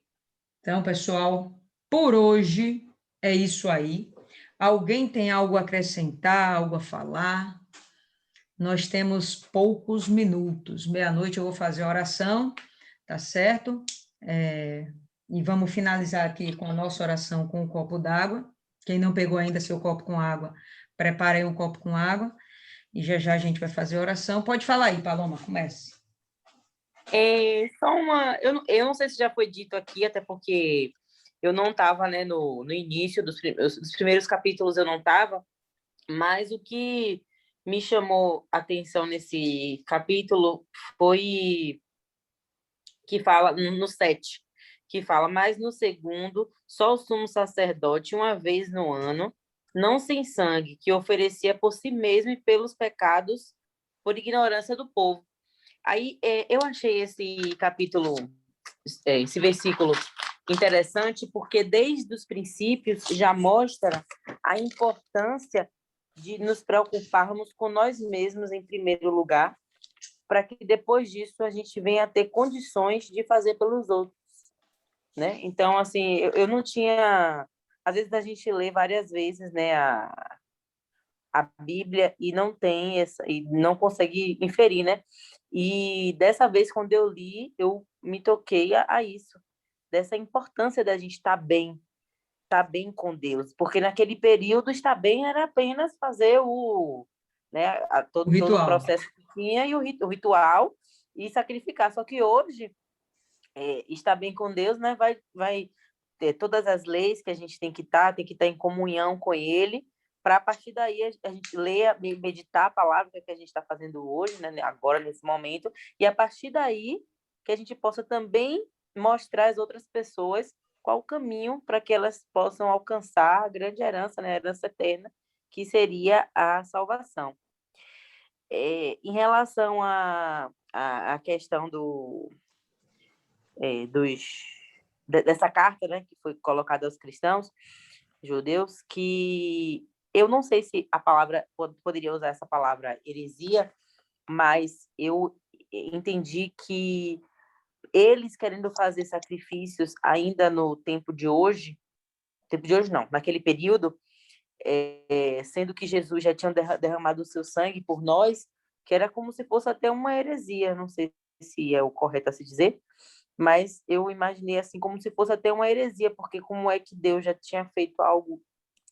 Então, pessoal, por hoje é isso aí. Alguém tem algo a acrescentar, algo a falar? Nós temos poucos minutos. Meia-noite eu vou fazer a oração, tá certo? E vamos finalizar aqui com a nossa oração com um copo d'água. Quem não pegou ainda seu copo com água, prepare aí um copo com água. E já já a gente vai fazer a oração. Pode falar aí, Paloma, comece. Só eu não sei se já foi dito aqui, até porque eu não estava, né, no início dos primeiros capítulos, eu não estava, mas o que me chamou a atenção nesse capítulo foi que fala no 7, que fala, mas no segundo, só o sumo sacerdote, uma vez no ano, não sem sangue, que oferecia por si mesmo e pelos pecados, por ignorância do povo. Aí eu achei esse capítulo, esse versículo interessante, porque desde os princípios já mostra a importância de nos preocuparmos com nós mesmos em primeiro lugar, para que depois disso a gente venha a ter condições de fazer pelos outros, né? Então, assim, eu não tinha... Às vezes a gente lê várias vezes, né, a Bíblia e não tem essa, e não consegue inferir, né? E dessa vez, quando eu li, eu me toquei a isso, dessa importância da gente estar bem com Deus, porque naquele período estar bem era apenas fazer né, todo o processo que tinha e o ritual e sacrificar. Só que hoje, estar bem com Deus, né, vai ter todas as leis que a gente tem que estar em comunhão com Ele, para a partir daí a gente ler, meditar a palavra que a gente está fazendo hoje, né, agora, nesse momento, e a partir daí que a gente possa também mostrar às outras pessoas qual o caminho para que elas possam alcançar a grande herança, né, a herança eterna, que seria a salvação. Em relação à questão dessa carta, né, que foi colocada aos cristãos judeus, que eu não sei se a palavra, poderia usar essa palavra heresia, mas eu entendi que eles querendo fazer sacrifícios ainda no tempo de hoje não, naquele período, sendo que Jesus já tinha derramado o seu sangue por nós, que era como se fosse até uma heresia, não sei se é o correto a se dizer, mas eu imaginei assim como se fosse até uma heresia, porque como é que Deus já tinha feito algo,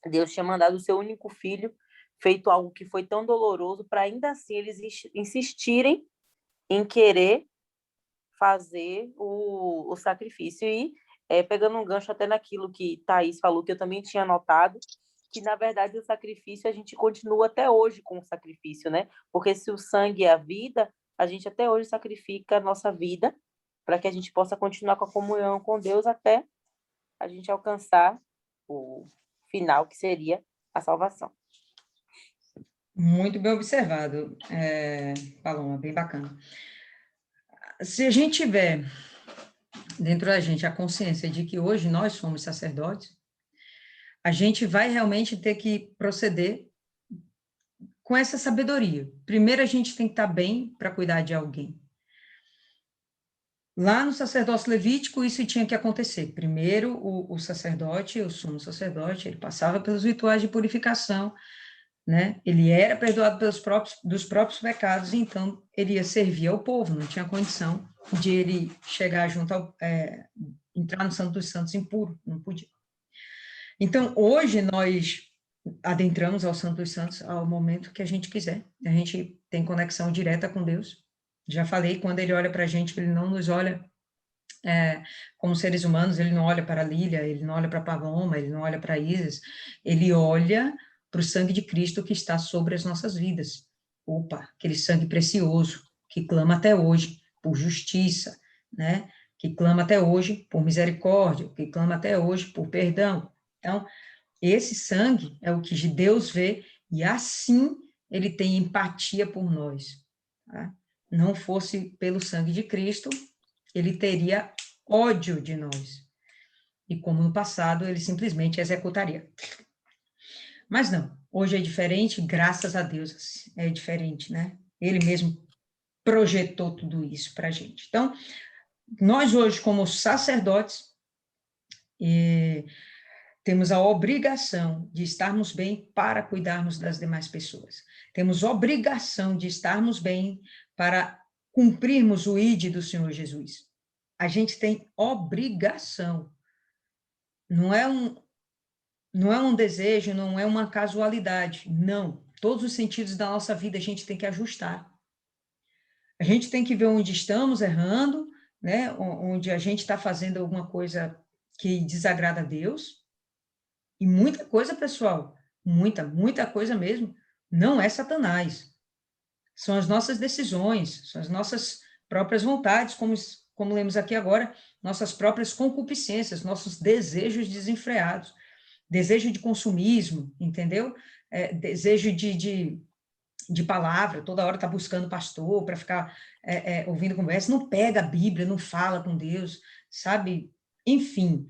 Deus tinha mandado o seu único filho, feito algo que foi tão doloroso, para ainda assim eles insistirem em querer fazer o sacrifício. E pegando um gancho até naquilo que Thaís falou, que eu também tinha notado, que na verdade o sacrifício a gente continua até hoje com o sacrifício, né? Porque se o sangue é a vida, a gente até hoje sacrifica a nossa vida para que a gente possa continuar com a comunhão com Deus até a gente alcançar o final, que seria a salvação. Muito bem observado, Paloma, bem bacana. Se a gente tiver dentro da gente a consciência de que hoje nós somos sacerdotes, a gente vai realmente ter que proceder com essa sabedoria. Primeiro, a gente tem que estar bem para cuidar de alguém. Lá no sacerdócio levítico, isso tinha que acontecer. Primeiro, o sacerdote, o sumo sacerdote, ele passava pelos rituais de purificação, né? Ele era perdoado dos próprios pecados, então ele ia servir ao povo, não tinha condição de ele chegar junto entrar no Santo dos Santos impuro, não podia. Então, hoje nós adentramos ao Santo dos Santos ao momento que a gente quiser, a gente tem conexão direta com Deus. Já falei, quando ele olha para a gente, ele não nos olha como seres humanos, ele não olha para a Lília, ele não olha para a Paloma, ele não olha para a Isis, ele olha para o sangue de Cristo que está sobre as nossas vidas. Opa, aquele sangue precioso, que clama até hoje por justiça, né? Que clama até hoje por misericórdia, que clama até hoje por perdão. Então, esse sangue é o que Deus vê, e assim ele tem empatia por nós. Tá? Não fosse pelo sangue de Cristo, ele teria ódio de nós. E como no passado, ele simplesmente executaria. Mas não, hoje é diferente, graças a Deus é diferente, né? Ele mesmo projetou tudo isso para a gente. Então, nós hoje, como sacerdotes, temos a obrigação de estarmos bem para cuidarmos das demais pessoas. Temos obrigação de estarmos bem para cumprirmos o ID do Senhor Jesus. A gente tem obrigação. Não é um desejo, não é uma casualidade. Não. Todos os sentidos da nossa vida a gente tem que ajustar. A gente tem que ver onde estamos errando, né? Onde a gente está fazendo alguma coisa que desagrada a Deus. E muita coisa, pessoal, muita coisa mesmo, não é Satanás. São as nossas decisões, são as nossas próprias vontades, como lemos aqui agora, nossas próprias concupiscências, nossos desejos desenfreados, desejo de consumismo, entendeu? Desejo de palavra, toda hora tá buscando pastor para ficar ouvindo conversa, não pega a Bíblia, não fala com Deus, sabe? Enfim,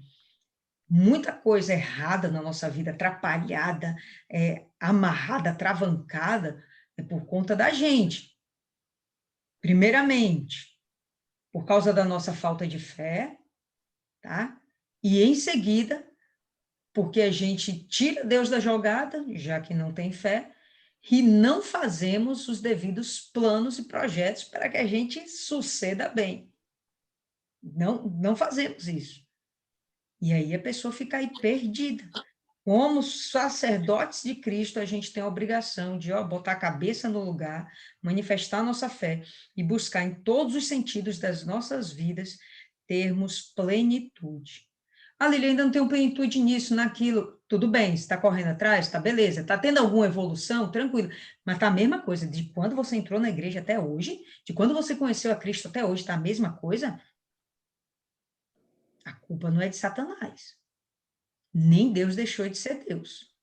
muita coisa errada na nossa vida, atrapalhada, amarrada, travancada, é por conta da gente. Primeiramente, por causa da nossa falta de fé, tá? E em seguida, porque a gente tira Deus da jogada, já que não tem fé, e não fazemos os devidos planos e projetos para que a gente suceda bem. Não fazemos isso. E aí a pessoa fica aí perdida. Como sacerdotes de Cristo, a gente tem a obrigação de botar a cabeça no lugar, manifestar nossa fé e buscar em todos os sentidos das nossas vidas termos plenitude. Ah, Lília, ainda não tenho plenitude nisso, naquilo. Tudo bem, você está correndo atrás, está beleza. Está tendo alguma evolução? Tranquilo. Mas está a mesma coisa. De quando você entrou na igreja até hoje, de quando você conheceu a Cristo até hoje, está a mesma coisa? A culpa não é de Satanás. Nem Deus deixou de ser Deus.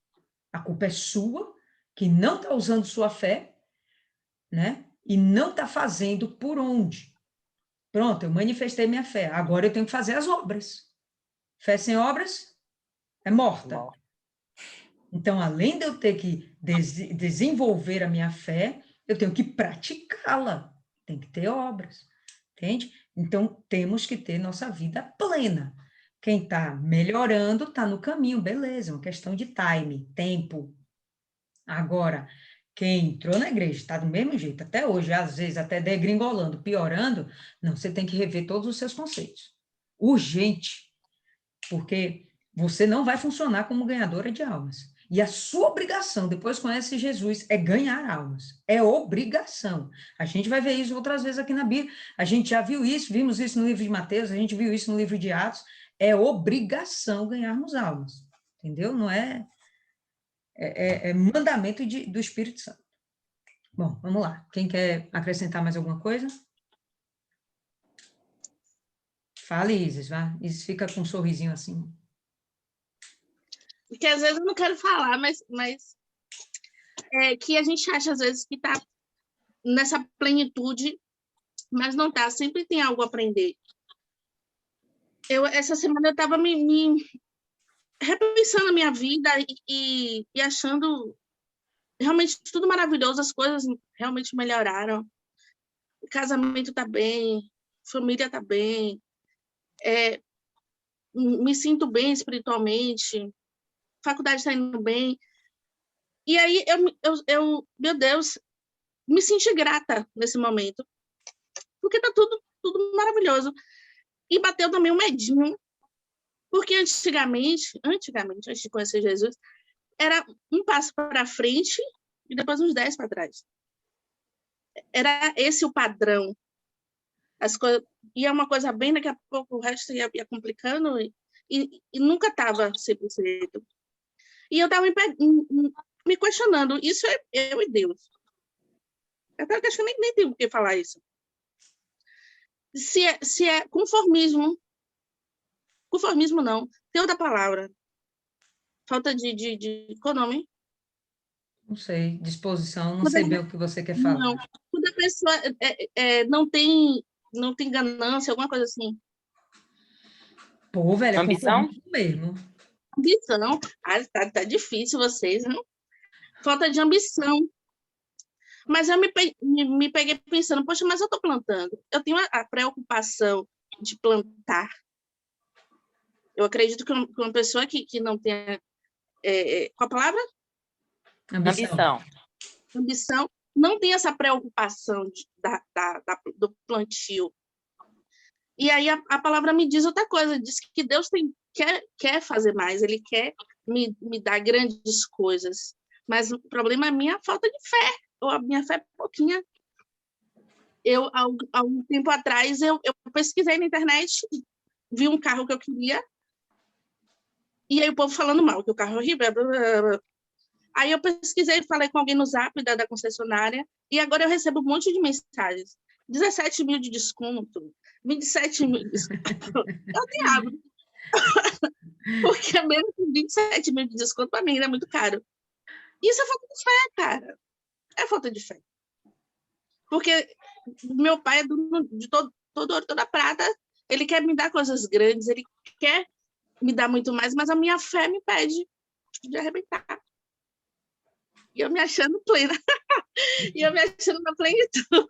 A culpa é sua, que não está usando sua fé, né? E não está fazendo por onde. Pronto, eu manifestei minha fé. Agora eu tenho que fazer as obras. Fé sem obras é morta. Então, além de eu ter que desenvolver a minha fé, eu tenho que praticá-la. Tem que ter obras. Entende? Então, temos que ter nossa vida plena. Quem está melhorando está no caminho, beleza, é uma questão de time, tempo. Agora, quem entrou na igreja está do mesmo jeito, até hoje, às vezes até degringolando, piorando, não, você tem que rever todos os seus conceitos. Urgente, porque você não vai funcionar como ganhadora de almas. E a sua obrigação, depois que conhece Jesus, é ganhar almas. É obrigação. A gente vai ver isso outras vezes aqui na Bíblia. A gente já viu isso, vimos isso no livro de Mateus, a gente viu isso no livro de Atos. É obrigação ganharmos almas. Entendeu? Não é... É mandamento do Espírito Santo. Bom, vamos lá. Quem quer acrescentar mais alguma coisa? Fale, Isis, vá. Isis fica com um sorrisinho assim. Porque às vezes eu não quero falar, mas que a gente acha às vezes que está nessa plenitude, mas não está. Sempre tem algo a aprender. Essa semana eu estava me repensando a minha vida e achando realmente tudo maravilhoso, as coisas realmente melhoraram. O casamento está bem, família está bem, me sinto bem espiritualmente, faculdade está indo bem. E aí, eu, meu Deus, me senti grata nesse momento, porque está tudo maravilhoso. E bateu também um medinho, porque antigamente, antes de conhecer Jesus, era um passo para frente e depois uns 10 para trás. Era esse o padrão. As coisas, ia uma coisa bem, daqui a pouco o resto ia complicando e nunca estava 100%. E eu estava me questionando, isso é eu e Deus. Eu acho que eu nem tenho o que falar isso. Se é conformismo não, tem outra palavra. Falta de qual nome? Não sei, disposição, não sei bem o que você quer falar. Não, quando a pessoa não tem não tem ganância, alguma coisa assim. Pô, velho, é Ambição? compromisso mesmo. Ambição. Tá difícil vocês, né? Falta de ambição. Mas eu me peguei pensando, poxa, mas eu estou plantando. Eu tenho a preocupação de plantar. Eu acredito que uma pessoa que não tenha... qual a palavra? Ambição. Ambição, não tem essa preocupação do plantio. E aí a palavra me diz outra coisa, diz que Deus quer fazer mais, Ele quer me dar grandes coisas. Mas o problema é a minha falta de fé, ou a minha fé é pouquinha. Há um tempo atrás, eu pesquisei na internet, vi um carro que eu queria, e aí o povo falando mal, que o carro é horrível. Blá, blá, blá. Aí eu pesquisei, falei com alguém no Zap da concessionária, e agora eu recebo um monte de mensagens. 17 mil de desconto, 27 mil de desconto. Eu nem abro. Porque mesmo com 27 mil de desconto, para mim, é muito caro. Isso é falta de fé, cara. É falta de fé. Porque meu pai é dono de todo ouro, toda prata. Ele quer me dar coisas grandes, ele quer me dar muito mais, mas a minha fé me pede de arrebentar. E eu me achando plena. E eu me achando na plenitude.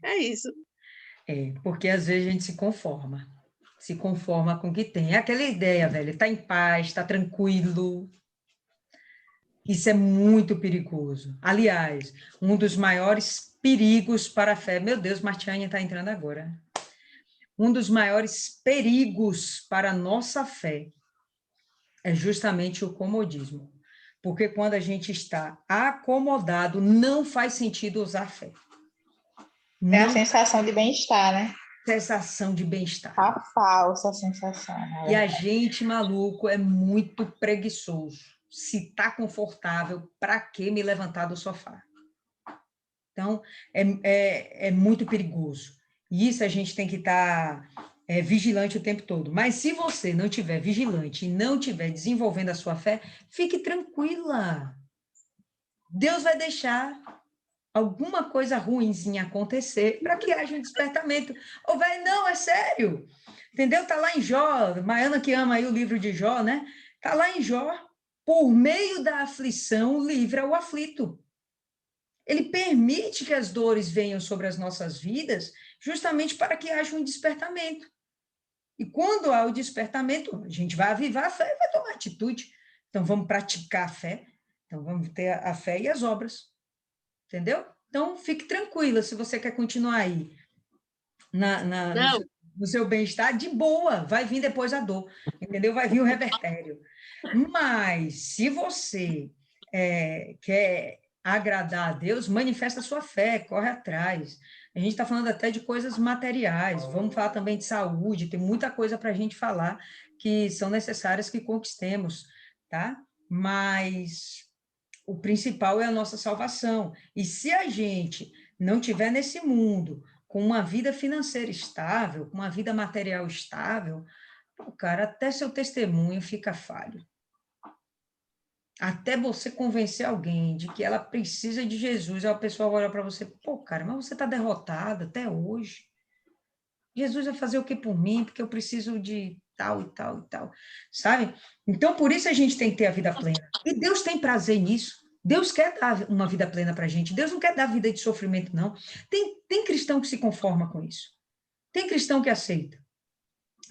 É isso. Porque às vezes a gente se conforma com o que tem. É aquela ideia, velho, tá em paz, tá tranquilo. Isso é muito perigoso. Aliás, um dos maiores perigos para a fé. Meu Deus, Martiane está entrando agora. Um dos maiores perigos para a nossa fé é justamente o comodismo. Porque quando a gente está acomodado, não faz sentido usar a fé. É a sensação de bem-estar, né? Sensação de bem-estar. A falsa sensação. E a gente, maluco, é muito preguiçoso. Se tá confortável, para que me levantar do sofá? Então, é muito perigoso. E isso a gente tem que estar vigilante o tempo todo. Mas se você não estiver vigilante e não estiver desenvolvendo a sua fé, fique tranquila. Deus vai deixar alguma coisa ruinzinha acontecer para que haja um despertamento. Ô, velho, não, é sério. Entendeu? Tá lá em Jó, Maiana que ama aí o livro de Jó, né? Tá lá em Jó, por meio da aflição, livra o aflito. Ele permite que as dores venham sobre as nossas vidas, justamente para que haja um despertamento. E quando há o despertamento, a gente vai avivar a fé e vai tomar atitude. Então, vamos praticar a fé. Então, vamos ter a fé e as obras. Entendeu? Então, fique tranquila, se você quer continuar aí no seu bem-estar, de boa, vai vir depois a dor, entendeu? Vai vir o revertério. Mas, se você quer agradar a Deus, manifesta a sua fé, corre atrás. A gente está falando até de coisas materiais, vamos falar também de saúde, tem muita coisa para a gente falar que são necessárias que conquistemos, tá? Mas o principal é a nossa salvação. E se a gente não tiver nesse mundo com uma vida financeira estável, com uma vida material estável, pô, cara, até seu testemunho fica falho. Até você convencer alguém de que ela precisa de Jesus, aí a pessoa vai olhar para você, pô, cara, mas você está derrotada até hoje. Jesus vai fazer o que por mim? Porque eu preciso de tal e tal e tal, sabe? Então, por isso a gente tem que ter a vida plena. E Deus tem prazer nisso. Deus quer dar uma vida plena para a gente. Deus não quer dar vida de sofrimento, não. Tem cristão que se conforma com isso. Tem cristão que aceita.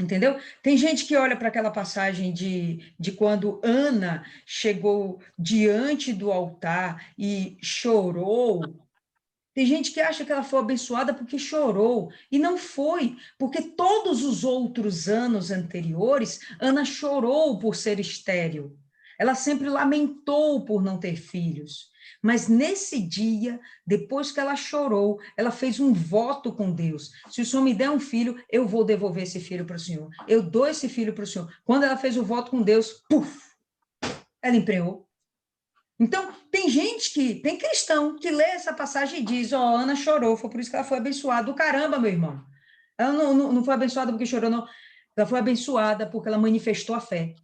Entendeu? Tem gente que olha para aquela passagem de quando Ana chegou diante do altar e chorou. Tem gente que acha que ela foi abençoada porque chorou, e não foi, porque todos os outros anos anteriores, Ana chorou por ser estéril. Ela sempre lamentou por não ter filhos. Mas nesse dia, depois que ela chorou, ela fez um voto com Deus. Se o Senhor me der um filho, eu vou devolver esse filho para o Senhor. Eu dou esse filho para o Senhor. Quando ela fez o voto com Deus, puf, ela empreou. Então, tem cristão que lê essa passagem e diz, Ana chorou, foi por isso que ela foi abençoada. Do caramba, meu irmão. Ela não foi abençoada porque chorou, não. Ela foi abençoada porque ela manifestou a fé.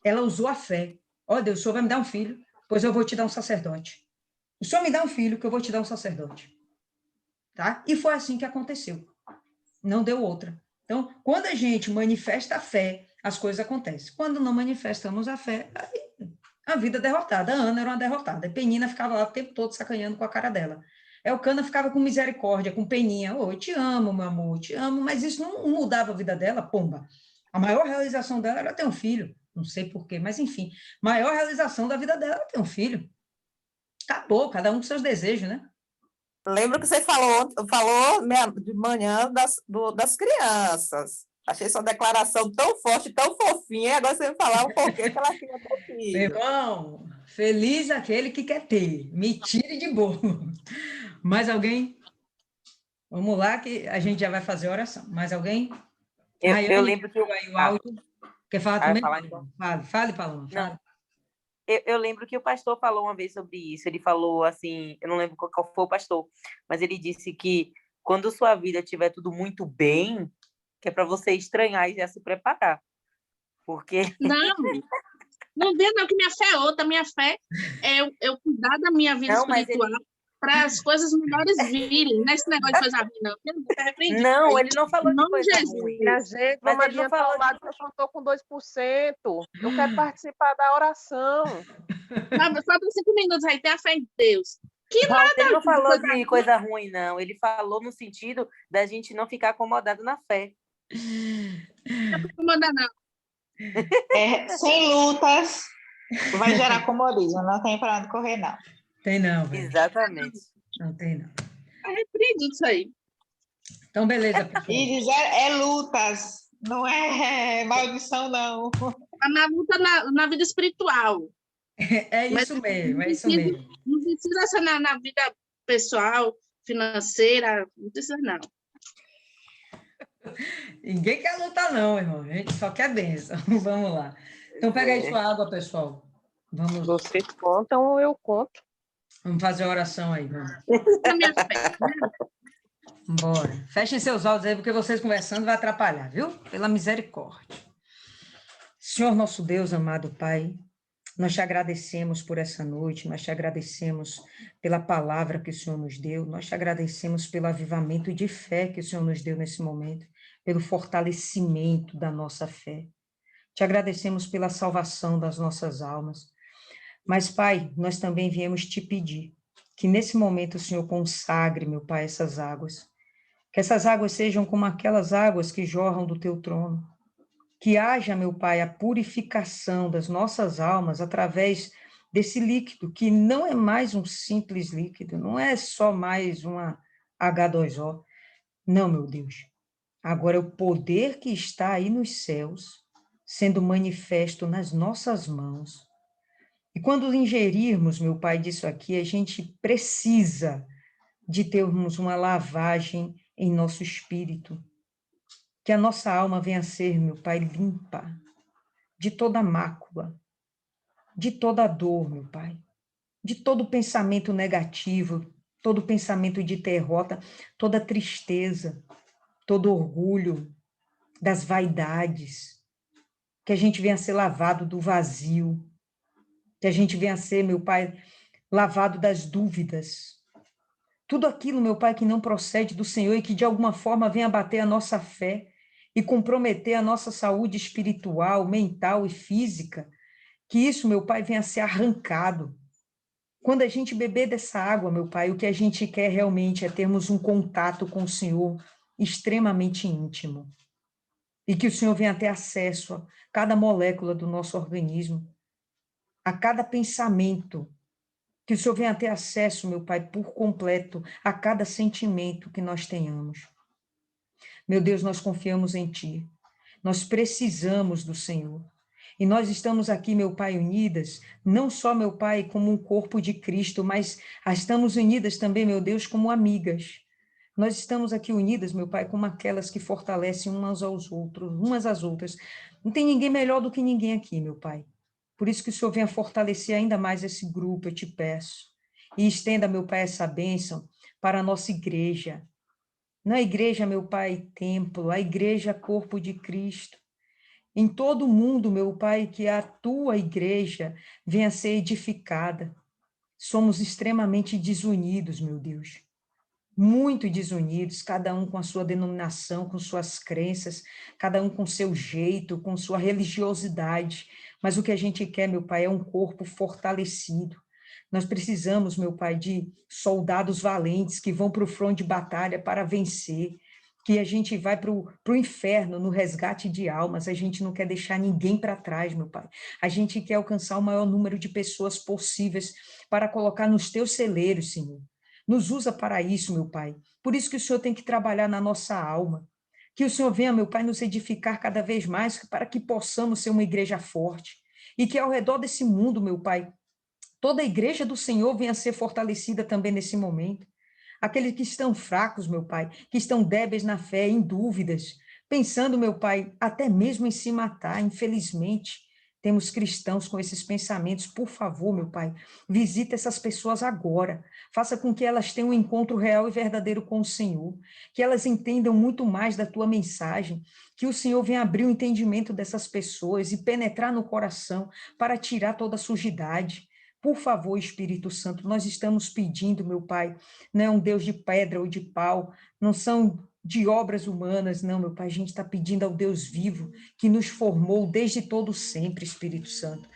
Ela usou a fé. Deus, o Senhor vai me dar um filho, pois eu vou te dar um sacerdote. O Senhor me dá um filho, que eu vou te dar um sacerdote. tá? E foi assim que aconteceu. Não deu outra. Então, quando a gente manifesta a fé, as coisas acontecem. Quando não manifestamos a fé, aí a vida é derrotada. A Ana era uma derrotada. A Penina ficava lá o tempo todo sacaneando com a cara dela. Elcana ficava com misericórdia, com Peninha. Oh, eu te amo, meu amor, eu te amo. Mas isso não mudava a vida dela, pomba. A maior realização dela era ter um filho. Não sei porquê, mas enfim. Maior realização da vida dela era ter um filho. Acabou, cada um com seus desejos, né? Lembro que você falou de manhã das crianças. Achei sua declaração tão forte, tão fofinha, e agora você vai falar o porquê que ela queria ter Meu filho. irmão, feliz aquele que quer ter. Me tire de bolo. Mais alguém? Vamos lá que a gente já vai fazer a oração. Mais alguém? Eu Raiane, lembro que eu, aí o ah, áudio. Quer falar vai também? falar então. Fale, Paloma, Não, fale. eu lembro que o pastor falou uma vez sobre isso. Ele falou assim, eu não lembro qual foi o pastor, mas ele disse que quando sua vida estiver tudo muito bem, que é para você estranhar e já se preparar. Porque Não, não vê não que minha fé é outra. Minha fé é eu cuidar da minha vida não, mas espiritual para as coisas melhores virem. Não é esse negócio de coisa ruim, não. Eu não repreendi isso não, aí. ele não falou Em de nome de coisa Jesus. ruim. Minha gente, Mas vamos ele não adiantar falou o lado que eu só estou com 2%. Eu quero participar da oração. Falta 5 minutos aí, tem a fé em Deus. Que Ele nada não de falou coisa de ruim. coisa ruim, não. Ele falou no sentido da gente não ficar acomodado na fé. Não manda não. Sem lutas, vai gerar comodismo, não tem para onde correr, não. Tem não, velho. Exatamente. Não tem não. Eu repreendi isso aí. Então, beleza, pessoal. E dizer lutas, não é maldição, não. Tá na luta na vida espiritual. É Mas isso mesmo, é isso mesmo. não precisa ser na vida pessoal, financeira, não precisa não. Ninguém quer lutar, não, irmão. A gente só quer bênção. Vamos lá. Então, pega aí sua água, pessoal. Vocês contam ou eu conto? Vamos fazer a oração aí, vamos. Na minha fé, né? Bora. Fechem seus olhos aí, porque vocês conversando vai atrapalhar, viu? Pela misericórdia. Senhor nosso Deus, amado Pai, nós te agradecemos por essa noite, nós te agradecemos pela palavra que o Senhor nos deu, nós te agradecemos pelo avivamento de fé que o Senhor nos deu nesse momento, pelo fortalecimento da nossa fé. Te agradecemos pela salvação das nossas almas. Mas, Pai, nós também viemos te pedir que nesse momento o Senhor consagre, meu Pai, essas águas. Que essas águas sejam como aquelas águas que jorram do teu trono. Que haja, meu Pai, a purificação das nossas almas através desse líquido, que não é mais um simples líquido, não é só mais uma H2O. Não, meu Deus. Agora é o poder que está aí nos céus, sendo manifesto nas nossas mãos. E quando ingerirmos, meu Pai, disso aqui, a gente precisa de termos uma lavagem em nosso espírito. Que a nossa alma venha a ser, meu Pai, limpa de toda mácula, de toda dor, meu Pai, de todo pensamento negativo, todo pensamento de derrota, toda tristeza, todo orgulho, das vaidades, que a gente venha a ser lavado do vazio, que a gente venha a ser, meu Pai, lavado das dúvidas, tudo aquilo, meu Pai, que não procede do Senhor e que de alguma forma venha abater a nossa fé e comprometer a nossa saúde espiritual, mental e física, que isso, meu Pai, venha a ser arrancado. Quando a gente beber dessa água, meu Pai, o que a gente quer realmente é termos um contato com o Senhor extremamente íntimo. E que o Senhor venha ter acesso a cada molécula do nosso organismo, a cada pensamento. Que o Senhor venha ter acesso, meu Pai, por completo, a cada sentimento que nós tenhamos. Meu Deus, nós confiamos em Ti. Nós precisamos do Senhor. E nós estamos aqui, meu Pai, unidas, não só, meu Pai, como um corpo de Cristo, mas estamos unidas também, meu Deus, como amigas. Nós estamos aqui unidas, meu Pai, como aquelas que fortalecem umas aos outros, umas às outras. Não tem ninguém melhor do que ninguém aqui, meu Pai. Por isso que o Senhor venha fortalecer ainda mais esse grupo, eu te peço. E estenda, meu Pai, essa bênção para a nossa igreja. Não a igreja, meu Pai, templo, a igreja, corpo de Cristo. Em todo o mundo, meu Pai, que a tua igreja venha a ser edificada. Somos extremamente desunidos, meu Deus. muito desunidos, cada um com a sua denominação, com suas crenças, cada um com seu jeito, com sua religiosidade. Mas o que a gente quer, meu Pai, é um corpo fortalecido. Nós precisamos, meu Pai, de soldados valentes que vão para o front de batalha para vencer, que a gente vai para o inferno no resgate de almas, a gente não quer deixar ninguém para trás, meu Pai. A gente quer alcançar o maior número de pessoas possíveis para colocar nos teus celeiros, Senhor. Nos usa para isso, meu Pai. Por isso que o Senhor tem que trabalhar na nossa alma. Que o Senhor venha, meu Pai, nos edificar cada vez mais para que possamos ser uma igreja forte. E que ao redor desse mundo, meu Pai, toda a igreja do Senhor venha a ser fortalecida também nesse momento. Aqueles que estão fracos, meu Pai, que estão débeis na fé, em dúvidas, pensando, meu Pai, até mesmo em se matar, infelizmente. Temos cristãos com esses pensamentos. Por favor, meu Pai, visita essas pessoas agora. Faça com que elas tenham um encontro real e verdadeiro com o Senhor, que elas entendam muito mais da tua mensagem, que o Senhor venha abrir o entendimento dessas pessoas e penetrar no coração para tirar toda a sujidade. Por favor, Espírito Santo, nós estamos pedindo, meu Pai, não é um Deus de pedra ou de pau, não são de obras humanas, não, meu Pai, a gente está pedindo ao Deus vivo, que nos formou desde todo sempre, Espírito Santo.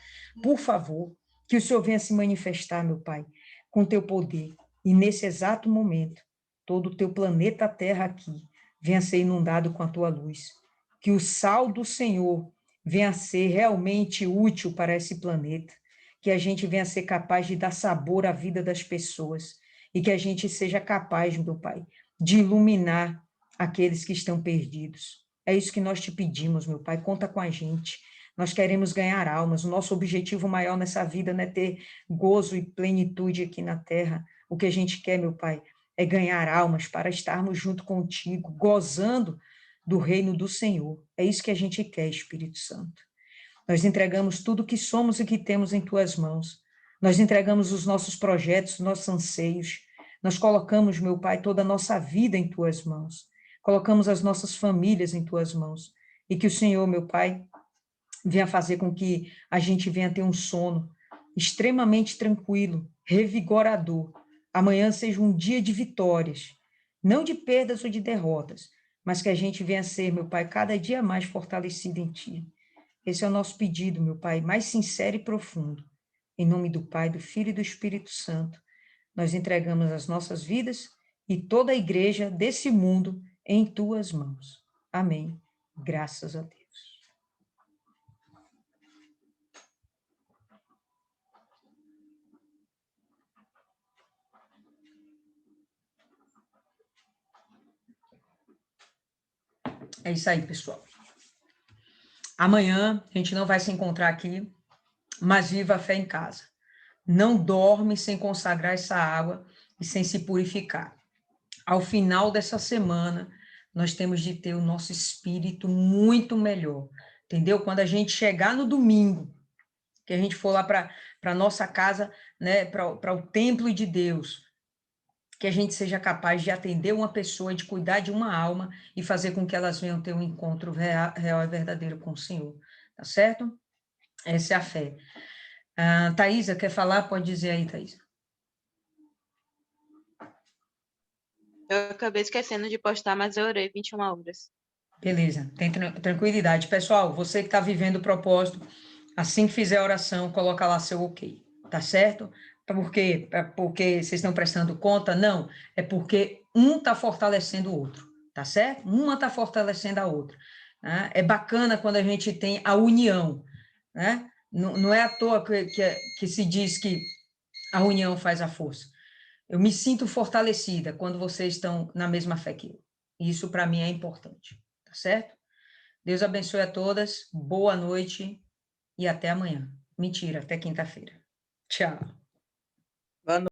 Por favor, que o Senhor venha se manifestar, meu Pai, com teu poder, e nesse exato momento, todo o teu planeta Terra aqui venha ser inundado com a tua luz, que o sal do Senhor venha a ser realmente útil para esse planeta, que a gente venha a ser capaz de dar sabor à vida das pessoas e que a gente seja capaz, meu Pai, de iluminar aqueles que estão perdidos. É isso que nós te pedimos, meu Pai, conta com a gente. Nós queremos ganhar almas, o nosso objetivo maior nessa vida não é ter gozo e plenitude aqui na terra. O que a gente quer, meu Pai, é ganhar almas para estarmos junto contigo, gozando do reino do Senhor. É isso que a gente quer, Espírito Santo. Nós entregamos tudo o que somos e que temos em tuas mãos. Nós entregamos os nossos projetos, nossos anseios. Nós colocamos, meu Pai, toda a nossa vida em tuas mãos. Colocamos as nossas famílias em tuas mãos. E que o Senhor, meu Pai, venha fazer com que a gente venha ter um sono extremamente tranquilo, revigorador. Amanhã seja um dia de vitórias, não de perdas ou de derrotas, mas que a gente venha ser, meu Pai, cada dia mais fortalecido em Ti. Esse é o nosso pedido, meu Pai, mais sincero e profundo. Em nome do Pai, do Filho e do Espírito Santo, nós entregamos as nossas vidas e toda a igreja desse mundo em tuas mãos. Amém. Graças a Deus. É isso aí, pessoal. Amanhã a gente não vai se encontrar aqui, mas viva a fé em casa. Não dorme sem consagrar essa água e sem se purificar. Ao final dessa semana, nós temos de ter o nosso espírito muito melhor, entendeu? Quando a gente chegar no domingo, que a gente for lá para a nossa casa, né, para o templo de Deus, que a gente seja capaz de atender uma pessoa, de cuidar de uma alma e fazer com que elas venham ter um encontro real e verdadeiro com o Senhor, tá certo? Essa é a fé. Thaisa, quer falar? Pode dizer aí, Thaisa. Eu acabei esquecendo de postar, mas eu orei 21 horas. Beleza, tem tranquilidade. Pessoal, você que está vivendo o propósito, assim que fizer a oração, coloca lá seu ok, tá certo? Por quê? Porque vocês estão prestando conta? Não, é porque um está fortalecendo o outro, tá certo? Uma está fortalecendo a outra. Né? É bacana quando a gente tem a união, né? Não é à toa que se diz que a união faz a força. Eu me sinto fortalecida quando vocês estão na mesma fé que eu. Isso, para mim, é importante, tá certo? Deus abençoe a todas, boa noite e até amanhã. Mentira, até quinta-feira. Tchau.